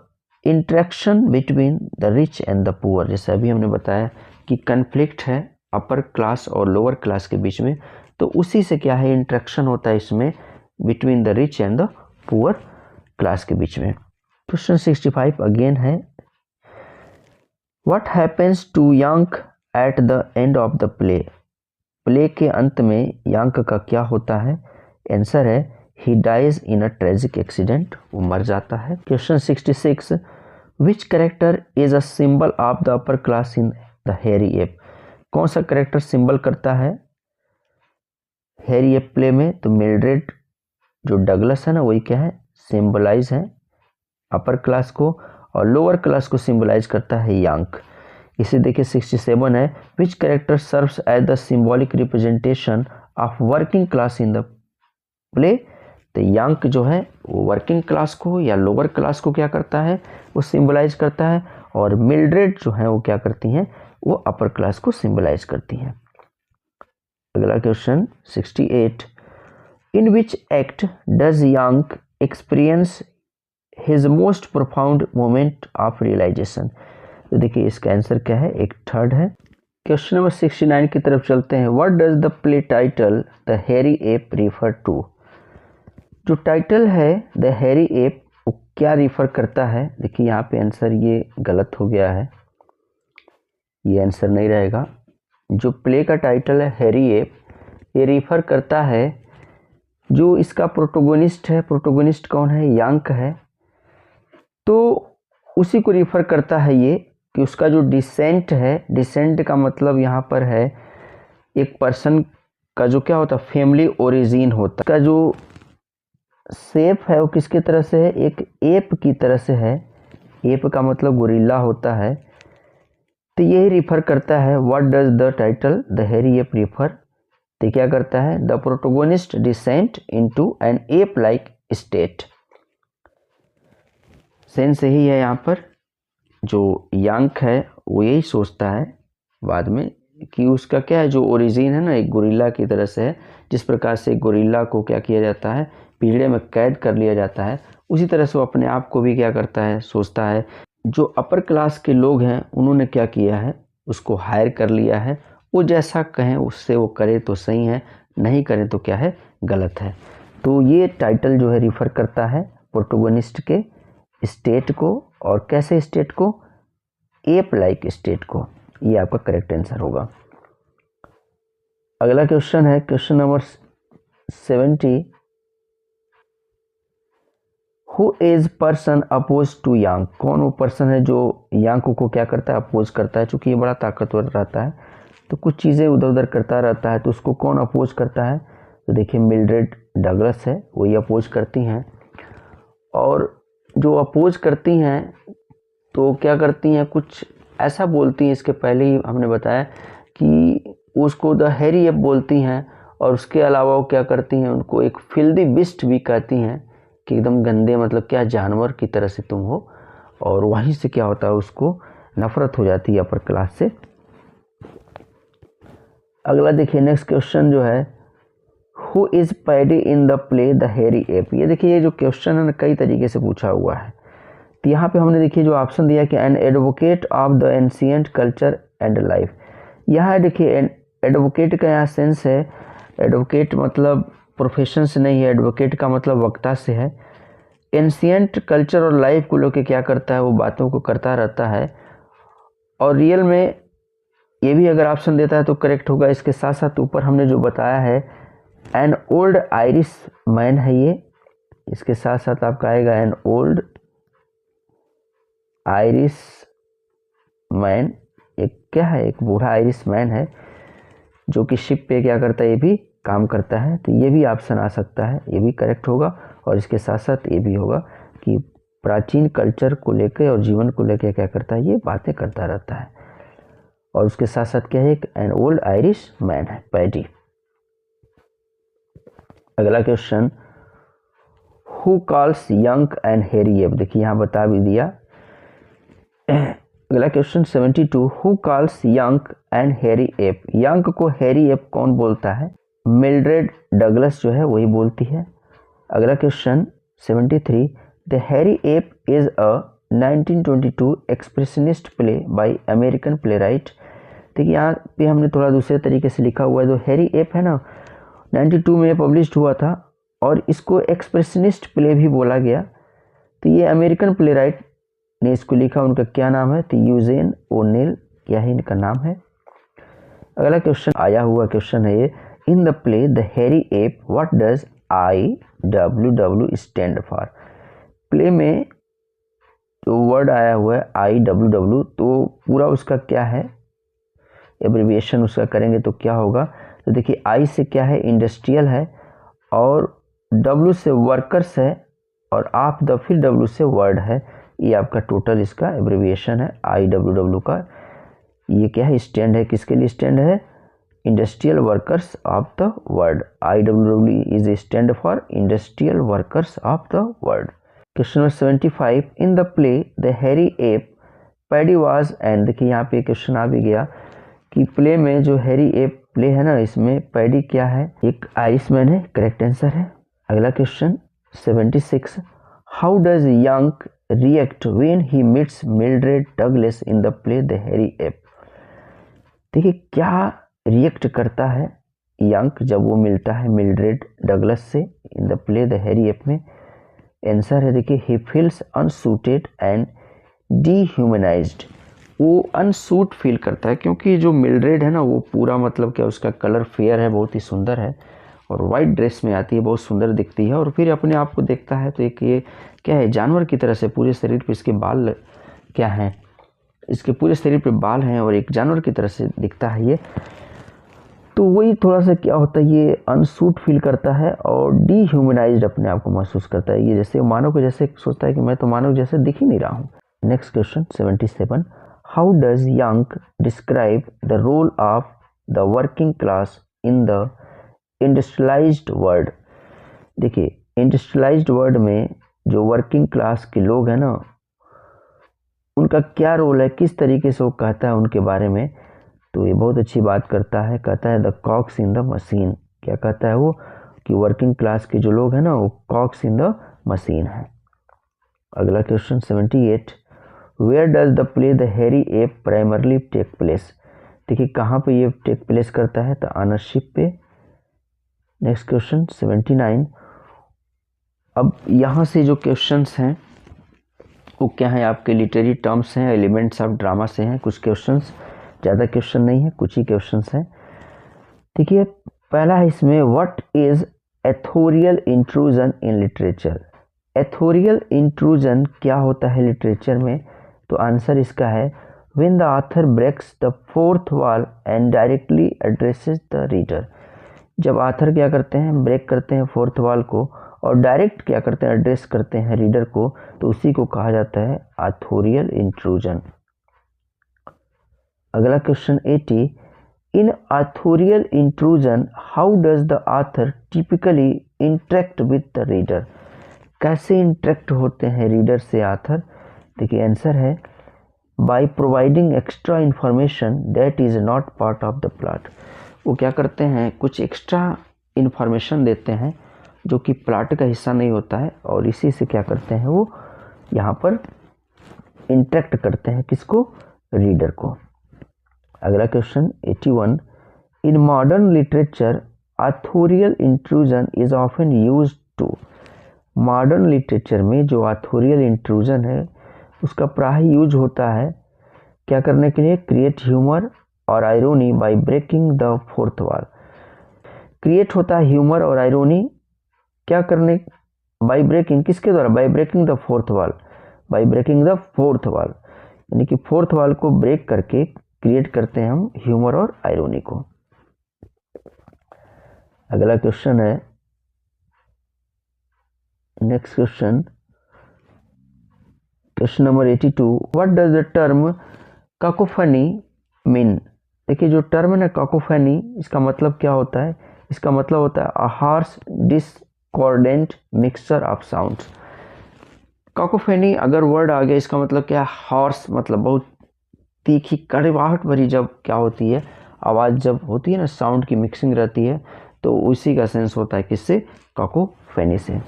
interaction between the rich and the poor. जैसे अभी हमने बताया कि कन्फ्लिक्ट है अपर क्लास और लोअर क्लास के बीच में, तो उसी से क्या है इंटरेक्शन होता है इसमें between the rich and the poor class के बीच में। क्वेश्चन 65 अगेन है what happens to Yank at the end of the play. Play के अंत में यांक का क्या होता है, आंसर है he dies in a tragic accident, वो मर जाता है। Question 66 which character is a symbol of the upper class in the Hairy Ape. कौन सा कैरेक्टर सिंबल करता है हैरी एप प्ले में, तो मिल्ड्रेड जो डगलस है ना वही क्या है, सिंबलाइज है अपर क्लास को, और लोअर क्लास को सिंबलाइज करता है यांक। इसे देखिए 67 है which character serves as the symbolic representation of working class in the play. तो यांक जो है वो वर्किंग क्लास को या लोअर क्लास को क्या करता है, वो सिंबलाइज करता है, और मिल्ड्रेड जो है वो क्या करती हैं, वो अपर क्लास को सिंबलाइज करती हैं। अगला question 68 in which act does Yank experience his most profound moment of realization. तो देखिए इसका आंसर क्या है, एक थर्ड है। क्वेश्चन नंबर 69 की तरफ चलते हैं what does the play title the Hairy Ape refer to. जो टाइटल है द हैरी एप वो क्या रिफर करता है, देखिए यहाँ पे आंसर ये गलत हो गया है, ये आंसर नहीं रहेगा। जो प्ले का टाइटल है हैरी एप, ये रिफर करता है जो इसका प्रोटोगोनिस्ट है, प्रोटोगोनिस्ट कौन है, यांक है, तो उसी को रिफर करता है ये कि उसका जो डिसेंट है, डिसेंट का मतलब यहाँ पर है एक पर्सन का जो क्या होता है फैमिली ओरिजिन होता है, का जो शेप है वो किसकी तरह से है, एक एप की तरह से है, एप का मतलब गोरिल्ला होता है, तो यही रिफर करता है what does the title the Hairy Ape refer, तो क्या करता है the protagonist descent into an ape like state. Sense यही है यहाँ पर, जो यांक है वो यही सोचता है बाद में कि उसका क्या है जो ओरिजिन है ना एक गोरिल्ला की तरह से है, जिस प्रकार से गोरिल्ला को क्या किया जाता है पिंजरे में कैद कर लिया जाता है, उसी तरह से वो अपने आप को भी क्या करता है सोचता है। जो अपर क्लास के लोग हैं उन्होंने क्या किया है उसको हायर कर लिया है, वो जैसा कहें उससे वो करे तो सही है, नहीं करे तो क्या है गलत है। तो ये टाइटल जो है रिफर करता है प्रोटोगोनिस्ट के स्टेट को, और कैसे स्टेट को, एप लाइक स्टेट को, ये आपका करेक्ट आंसर होगा। अगला क्वेश्चन है question number 70 who is person oppose to Yank. कौन वो पर्सन है जो यांक को क्या करता है अपोज करता है, चूंकि ये बड़ा ताकतवर रहता है तो कुछ चीज़ें उधर उधर करता रहता है, तो उसको कौन अपोज करता है, तो देखिए मिल्ड्रेड डगलस है, वही अपोज करती हैं। और जो अपोज करती हैं तो क्या करती हैं, कुछ ऐसा बोलती हैं, इसके पहले ही हमने बताया कि उसको द हैरी एप बोलती हैं। और उसके अलावा वो क्या करती हैं, उनको एक फिल्दी बिस्ट भी कहती हैं कि एकदम गंदे, मतलब क्या जानवर की तरह से तुम हो। और वहीं से क्या होता है, उसको नफरत हो जाती है अपर क्लास से। अगला देखिए नेक्स्ट क्वेश्चन जो है, who is paddy in the play the Hairy app. ये देखिए ये जो क्वेश्चन है ना कई तरीके से पूछा हुआ है। तो यहाँ पे हमने देखिए जो ऑप्शन दिया कि an advocate of the ancient culture and life. यहाँ देखिए एडवोकेट का यहाँ सेंस है, एडवोकेट मतलब प्रोफेशन से नहीं है, एडवोकेट का मतलब वक्ता से है। एंशिएंट कल्चर और लाइफ को लेकर क्या करता है, वो बातों को करता रहता है। और रियल में ये भी अगर ऑप्शन देता है तो करेक्ट होगा। इसके साथ साथ ऊपर हमने जो बताया है एन ओल्ड आयरिश मैन है ये, इसके साथ साथ आपका आएगा एन ओल्ड आयरिश मैन। एक क्या है, एक बूढ़ा आयरिश मैन है जो कि शिप पे क्या करता है, ये भी काम करता है। तो ये भी ऑप्शन आ सकता है, ये भी करेक्ट होगा। और इसके साथ साथ ये भी होगा कि प्राचीन कल्चर को लेकर और जीवन को लेकर क्या करता है, ये बातें करता रहता है। और उसके साथ साथ क्या है, एक एन ओल्ड आयरिश मैन है, पैडी। अगला question, who calls young and Harry app. देखिए यहाँ बता भी दिया। अगला question 72, who calls young and Harry app. Young को हैरी एप कौन बोलता है, मिल्ड्रेड डगलस जो है वही बोलती है। अगला question 73, the Hairy app is a 1922 expressionist play by American play right. देखिए यहाँ पे हमने थोड़ा दूसरे तरीके से लिखा हुआ है। जो हैरी एप है ना 92 में पब्लिश हुआ था और इसको एक्सप्रेशनिस्ट प्ले भी बोला गया। तो ये अमेरिकन प्ले राइट ने इसको लिखा, उनका क्या नाम है, तो यूजेन ओनेल, यही इनका नाम है। अगला क्वेश्चन आया हुआ क्वेश्चन है ये, इन the play the Hairy app what does IWW stand for. Play में जो वर्ड आया हुआ है IWW, तो पूरा उसका क्या है, एब्रिविएशन उसका करेंगे तो क्या होगा। तो देखिए I से क्या है, इंडस्ट्रियल है, और W से वर्कर्स है, और आप द फिर W से वर्ड है। ये आपका टोटल इसका एब्रिविएशन है IWW का। ये क्या है, स्टैंड है, किसके लिए स्टैंड है, industrial workers of the world. IWW is a stand for industrial workers of the world. Question number 75, in the play the Hairy app paddy was and. देखिए यहाँ पे क्वेश्चन आ भी गया कि प्ले में जो हैरी एप प्ले है ना, इसमें पैडी क्या है, एक आयरिशमैन है, करेक्ट आंसर है। अगला question 76, how does young react when he meets Mildred Douglas in the play the Hairy app. देखिए क्या रिएक्ट करता है यंग जब वो मिलता है मिल्ड्रेड डगलस से इन the play the Hairy app में। आंसर है देखिए, ही फील्स अनसूटेड एंड डीह्यूमनाइज्ड। वो अनसूट फील करता है, क्योंकि जो मिल्ड्रेड है ना वो पूरा मतलब क्या, उसका कलर फेयर है, बहुत ही सुंदर है, और वाइट ड्रेस में आती है, बहुत सुंदर दिखती है। और फिर अपने आप को देखता है तो एक ये क्या है, जानवर की तरह से पूरे शरीर पे इसके बाल क्या हैं, इसके पूरे शरीर पे बाल हैं और एक जानवर की तरह से दिखता है ये। तो वही थोड़ा सा क्या होता है, ये अनसूट फील करता है और डीह्यूमनाइज्ड अपने आप को महसूस करता है। ये जैसे मानव को जैसे सोचता है कि मैं तो मानव जैसे दिख ही नहीं रहा हूँ। Next question 77, how does Yank describe the role of the working class in the industrialized world. देखिए इंडस्ट्रियलाइज्ड वर्ल्ड में जो वर्किंग क्लास के लोग हैं ना, उनका क्या रोल है, किस तरीके से वो कहता है उनके बारे में। तो ये बहुत अच्छी बात करता है, कहता है the cogs in the machine. क्या कहता है वो, कि वर्किंग क्लास के जो लोग हैं ना वो कॉक्स इन द मशीन है। अगला question 78, where does the play the Hairy Ape primarily take place. देखिए कहाँ पे ये टेक प्लेस करता है, तो ऑनरशिप पे। नेक्स्ट क्वेश्चन 79, अब यहाँ से जो क्वेश्चंस हैं वो क्या है, आपके लिटरेरी टर्म्स हैं, एलिमेंट्स ऑफ ड्रामा से हैं। कुछ क्वेश्चंस, ज़्यादा क्वेश्चन नहीं है, कुछ ही क्वेश्चंस हैं। देखिए पहला है इसमें, what is authorial intrusion in literature. Authorial intrusion क्या होता है लिटरेचर में, तो आंसर इसका है, when the author breaks the fourth wall and directly addresses the reader. जब आथर क्या करते हैं, ब्रेक करते हैं फोर्थ वॉल को और डायरेक्ट क्या करते हैं, एड्रेस करते हैं रीडर को, तो उसी को कहा जाता है ऑथोरियल इंट्रूजन। अगला question 80, in authorial intrusion how does the author typically interact with the reader. कैसे इंटरेक्ट होते हैं रीडर से ऑथर? देखिए आंसर है by providing extra information that is not part of the plot. वो क्या करते हैं, कुछ एक्स्ट्रा इंफॉर्मेशन देते हैं जो कि प्लॉट का हिस्सा नहीं होता है, और इसी से क्या करते हैं, वो यहाँ पर इंटरेक्ट करते हैं किसको, रीडर को। अगला question 81, in modern literature authorial intrusion is often used to. Modern literature में जो ऑथोरियल इंट्रूजन है उसका प्राय यूज होता है क्या करने के लिए, क्रिएट ह्यूमर और irony by breaking the fourth wall. Create होता है ह्यूमर और आयरोनी क्या करने, बाय ब्रेकिंग, किसके द्वारा, by breaking the fourth wall, by breaking the fourth wall, यानी कि फोर्थ वॉल को ब्रेक करके क्रिएट करते हैं हम ह्यूमर और आयरोनी को। अगला क्वेश्चन है, next question number 82, what does the term cacophony mean. देखिए जो टर्म है ना काकोफनी, इसका मतलब क्या होता है, इसका मतलब होता है a harsh discordant mixture of sounds. Cacophony अगर वर्ड आ गया इसका मतलब क्या है, हॉर्स मतलब बहुत तीखी कड़वाहट भरी जब क्या होती है आवाज़, जब होती है ना साउंड की मिक्सिंग रहती है, तो उसी का सेंस होता है किससे, काकोफनी से।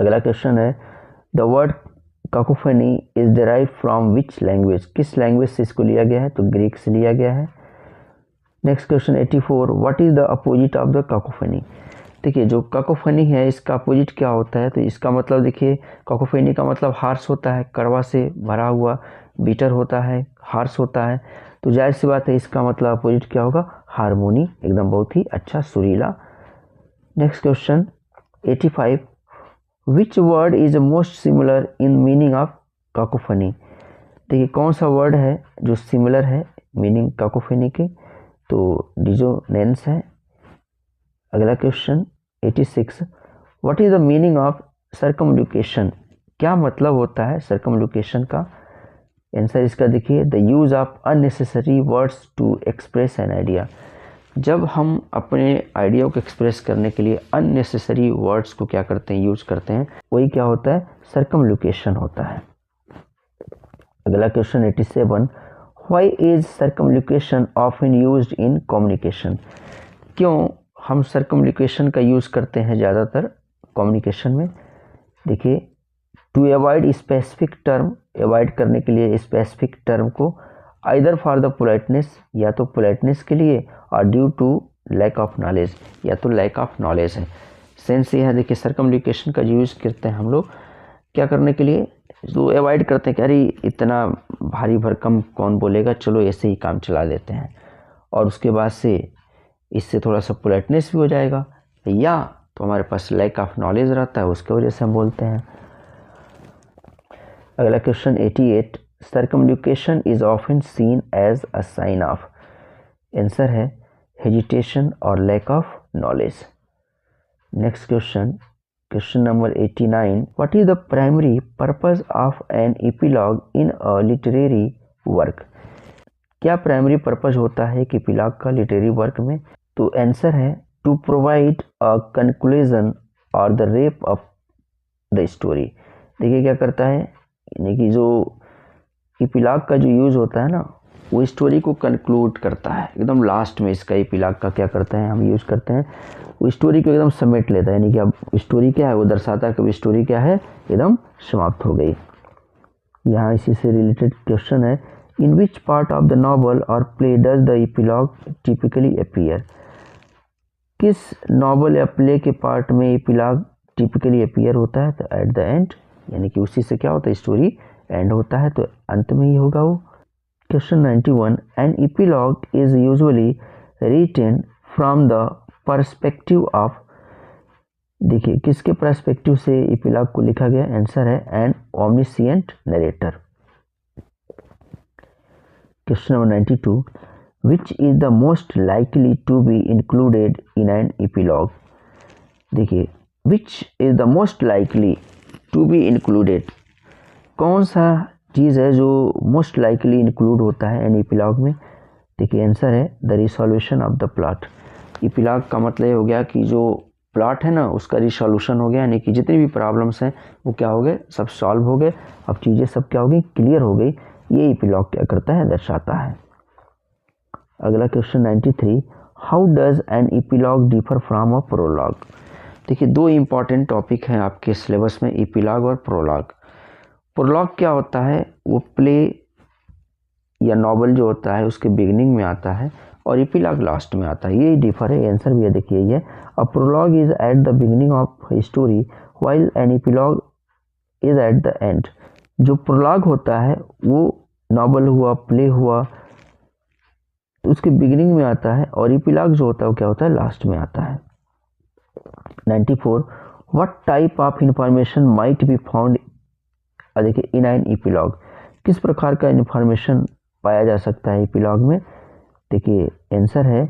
अगला क्वेश्चन है, the word cacophony is derive from which language. किस लैंग्वेज से इसको लिया गया है, तो ग्रीक से लिया गया है। Next question 84, what is the opposite of the cacophony. देखिए जो काकोफनी है इसका अपोजिट क्या होता है, तो इसका मतलब देखिए काकोफनी का मतलब हार्श होता है, कड़वा से भरा हुआ, बीटर होता है, हार्श होता है, तो जाहिर सी बात है इसका मतलब अपोजिट क्या होगा, हारमोनी, एकदम बहुत ही अच्छा सुरीला। Next question 85, which word is most similar in meaning of cacophony. देखिए कौन सा वर्ड है जो सिमिलर है मीनिंग काकोफनी के, तो डिसोनेंस है। अगला question 86, what is the meaning of circumlocution. क्या मतलब होता है सर्कमलोकेशन का, आंसर इसका देखिए the use of unnecessary words to express an idea. जब हम अपने आइडिया को एक्सप्रेस करने के लिए अननेसेसरी वर्ड्स को क्या करते हैं, यूज करते हैं, वही क्या होता है, सर्कमलोकेशन होता है। अगला question 87, why is circumlocution often used in communication. क्यों हम सर्कमलोकेशन का यूज करते हैं ज़्यादातर कम्युनिकेशन में। देखिए to avoid specific term, avoid करने के लिए स्पेसिफिक टर्म को, आइदर फॉर द पोलाइटनेस, या तो पोलाइटनेस के लिए, और due to lack of knowledge, या तो लैक ऑफ नॉलेज है। सेंस ये है, देखिए सर्कमलोकेशन का यूज़ करते हैं हम लोग क्या करने के लिए, तो अवॉइड करते हैं कि अरे इतना भारी भरकम कौन बोलेगा, चलो ऐसे ही काम चला देते हैं, और उसके बाद से इससे थोड़ा सा पोलाइटनेस भी हो जाएगा, या तो हमारे पास लैक ऑफ नॉलेज रहता है, उसके वजह से हम बोलते हैं। अगला question 88, circumlocution is often seen as a sign of. Answer है हेजिटेशन और lack of knowledge. Next question number 89, what is the primary purpose of an epilogue in a literary work. क्या प्राइमरी पर्पस होता है कि epilogue का literary work में, तो answer है टू प्रोवाइड अ कंक्लूजन और the rape of the story. देखिए क्या करता है, यानी कि जो एपिलॉग का जो यूज़ होता है ना, वो स्टोरी को कंक्लूड करता है, एकदम लास्ट में इसका एपिलॉग का क्या करते हैं हम यूज़ करते हैं, वो स्टोरी को एकदम समेट लेता है, यानी कि अब स्टोरी क्या है वो दर्शाता है कि स्टोरी क्या है, एकदम समाप्त हो गई। यहाँ इसी से रिलेटेड क्वेश्चन है, in which part of the novel or play does the epilogue typically appear. किस नॉवल या प्ले के पार्ट में एपिलॉग टिपिकली अपीयर होता है, तो एट द एंड, यानी कि उसी से क्या होता है, स्टोरी एंड होता है, तो अंत में ही होगा वो। Question 91, an epilogue is usually written from the perspective of. देखिए किसके पर्सपेक्टिव से एपिलॉग को लिखा गया, आंसर है an omniscient narrator. Question number 92, which is the most likely to be included in an epilogue. देखिए, which is the most likely to be included, कौन सा चीज़ है जो मोस्ट लाइकली इंक्लूड होता है एन एपिलॉग में। देखिए, आंसर है the resolution of the plot. Epilogue का मतलब हो गया कि जो प्लॉट है ना उसका रिसोल्यूशन हो गया, यानी कि जितनी भी प्रॉब्लम्स हैं वो क्या हो गए, सब सॉल्व हो गए, अब चीज़ें सब क्या हो गई, क्लियर हो गई। ये एपिलॉग क्या करता है, दर्शाता है। अगला question 93, how does an epilogue differ from a prologue. देखिए, दो इम्पॉर्टेंट टॉपिक हैं आपके सिलेबस में, एपिलॉग और प्रोलॉग। प्रोलॉग क्या होता है, वो प्ले या नॉवल जो होता है उसके बिगिनिंग में आता है और एपिलॉग लास्ट में आता है, यही डिफर है। आंसर भी देखिए ये है, a prologue is at the beginning of story while an epilogue is at the end. जो प्रोलॉग होता है वो नॉवल हुआ, प्ले हुआ, उसके बिगिनिंग में आता है, और एपिलॉग जो होता है वो क्या होता है, लास्ट में आता है। 94, what type of information might be found, देखिए, इन एन एपिलॉग, किस प्रकार का इंफॉर्मेशन पाया जा सकता है एपिलॉग में। देखिए, आंसर है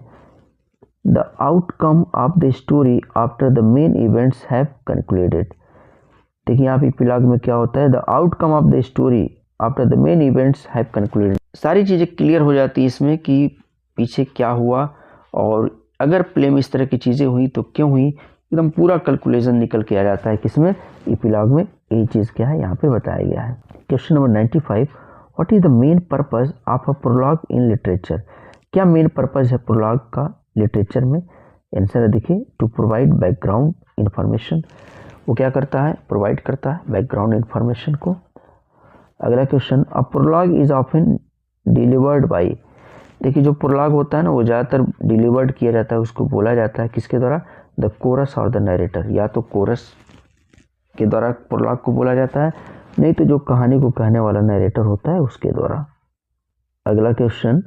the outcome of the story after the main events have concluded. देखिए, यहाँ पे एपिलॉग में क्या होता है, the outcome of the story after the main events have concluded. सारी चीज़ें क्लियर हो जाती है इसमें कि पीछे क्या हुआ, और अगर प्ले में इस तरह की चीज़ें हुई तो क्यों हुई, एकदम पूरा कैलकुलेशन निकल के आ जाता है किसमें, एपिलॉग में। यही चीज़ क्या है यहाँ पे बताया गया है। Question number 95, what is the main purpose of a prologue in literature. क्या मेन पर्पस है प्रोलॉग का लिटरेचर में। आंसर है, देखिए, टू प्रोवाइड बैकग्राउंड इंफॉर्मेशन। वो क्या करता है, प्रोवाइड करता है बैकग्राउंड इंफॉर्मेशन को। अगला question, a prologue is often delivered by. देखिए, जो प्रोलॉग होता है ना वो ज़्यादातर डिलीवर्ड किया जाता है, उसको बोला जाता है किसके द्वारा, द कोरस और द नरेटर। या तो कोरस के द्वारा प्रोलॉग को बोला जाता है, नहीं तो जो कहानी को कहने वाला नरेटर होता है उसके द्वारा। अगला question,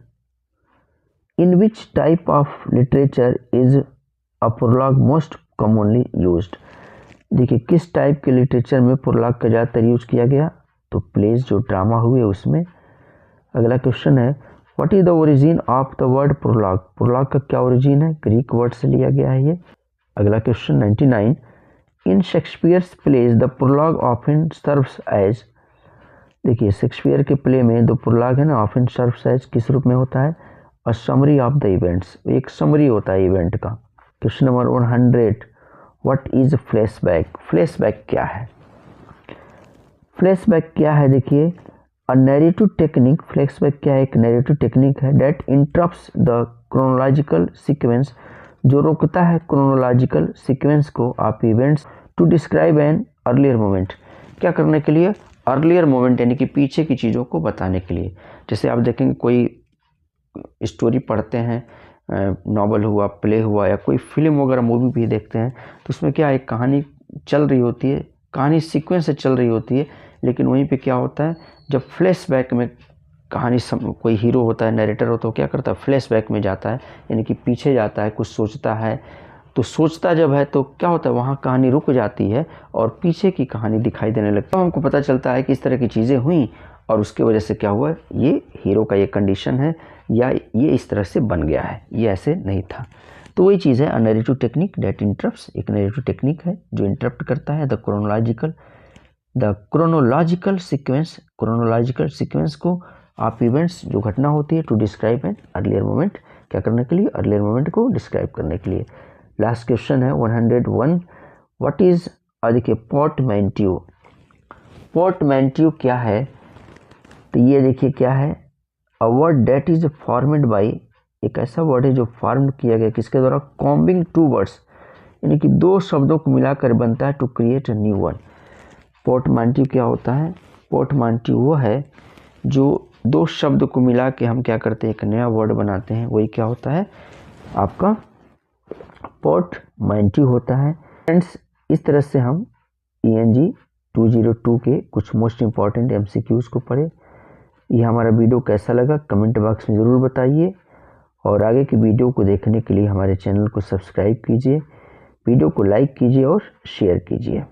in which type of literature is a prologue most commonly used. देखिए, किस टाइप के लिटरेचर में प्रोलॉग का ज़्यादातर यूज किया गया, तो प्लेज जो ड्रामा हुए उसमें। अगला क्वेश्चन है, what is the origin of the word prologue. Prologue का क्या ओरिजिन है, ग्रीक वर्ड से लिया गया है ये। अगला question 99, in Shakespeare's plays the prologue often serves as. देखिए, शेक्सपियर के प्ले में जो प्रोलॉग है ना ऑफन सर्व्स एज किस रूप में होता है, a summary of the events, एक समरी होता है इवेंट का। Question number 100, what is flashback. Flashback क्या है, फ्लैशबैक क्या है, देखिए, अ नैरेटिव टेक्निक। फ्लैशबैक क्या है, एक नैरेटिव टेक्निक है that interrupts the chronological sequence, जो रोकता है क्रोनोलॉजिकल सीक्वेंस को of events to describe an earlier moment. क्या करने के लिए, अर्लियर मोमेंट, यानी कि पीछे की चीज़ों को बताने के लिए। जैसे आप देखेंगे कोई स्टोरी पढ़ते हैं, नॉवल हुआ, प्ले हुआ, या कोई फिल्म वगैरह मूवी भी देखते हैं, तो उसमें क्या एक कहानी चल रही होती है, कहानी सीक्वेंस से चल रही होती है, लेकिन वहीं पे क्या होता है, जब फ्लैशबैक में कहानी कोई हीरो होता है, नरेटर होता है, वो क्या करता है, फ्लैशबैक में जाता है, यानी कि पीछे जाता है, कुछ सोचता है, तो सोचता जब है तो क्या होता है, वहाँ कहानी रुक जाती है और पीछे की कहानी दिखाई देने लगती है। तो हमको पता चलता है कि इस तरह की चीज़ें हुई और उसके वजह से क्या हुआ, ये हीरो का ये कंडीशन है या ये इस तरह से बन गया है, ये ऐसे नहीं था। तो वही चीज़ है, a narrative technique that interrupts, एक नैरेटिव टेक्निक है जो इंटरप्ट करता है द क्रोनोलॉजिकल सीक्वेंस को ऑफ इवेंट्स, जो घटना होती है, to describe an earlier moment, क्या करने के लिए, अर्लियर मोमेंट को डिस्क्राइब करने के लिए। लास्ट क्वेश्चन है 101, व्हाट इज, देखिए, पोर्टमैंट्यू। पोर्टमैंट्यू क्या है, तो ये देखिए क्या है, a word that is formed by, एक ऐसा वर्ड है जो फॉर्म किया गया किसके द्वारा, कॉम्बिंग टू वर्ड्स, यानी कि दो शब्दों को मिलाकर बनता है, to create a new one. Portmanteau क्या होता है, पोर्टमैंट्यू वो है जो दो शब्द को मिला के हम क्या करते हैं, एक नया वर्ड बनाते हैं, वही क्या होता है, आपका पोर्टमैंट्यू होता है। फ्रेंड्स, इस तरह से हम ENG 202 के कुछ मोस्ट इंपॉर्टेंट MCQs को पढ़े। ये हमारा वीडियो कैसा लगा कमेंट बॉक्स में ज़रूर बताइए, और आगे की वीडियो को देखने के लिए हमारे चैनल को सब्सक्राइब कीजिए, वीडियो को लाइक कीजिए और शेयर कीजिए।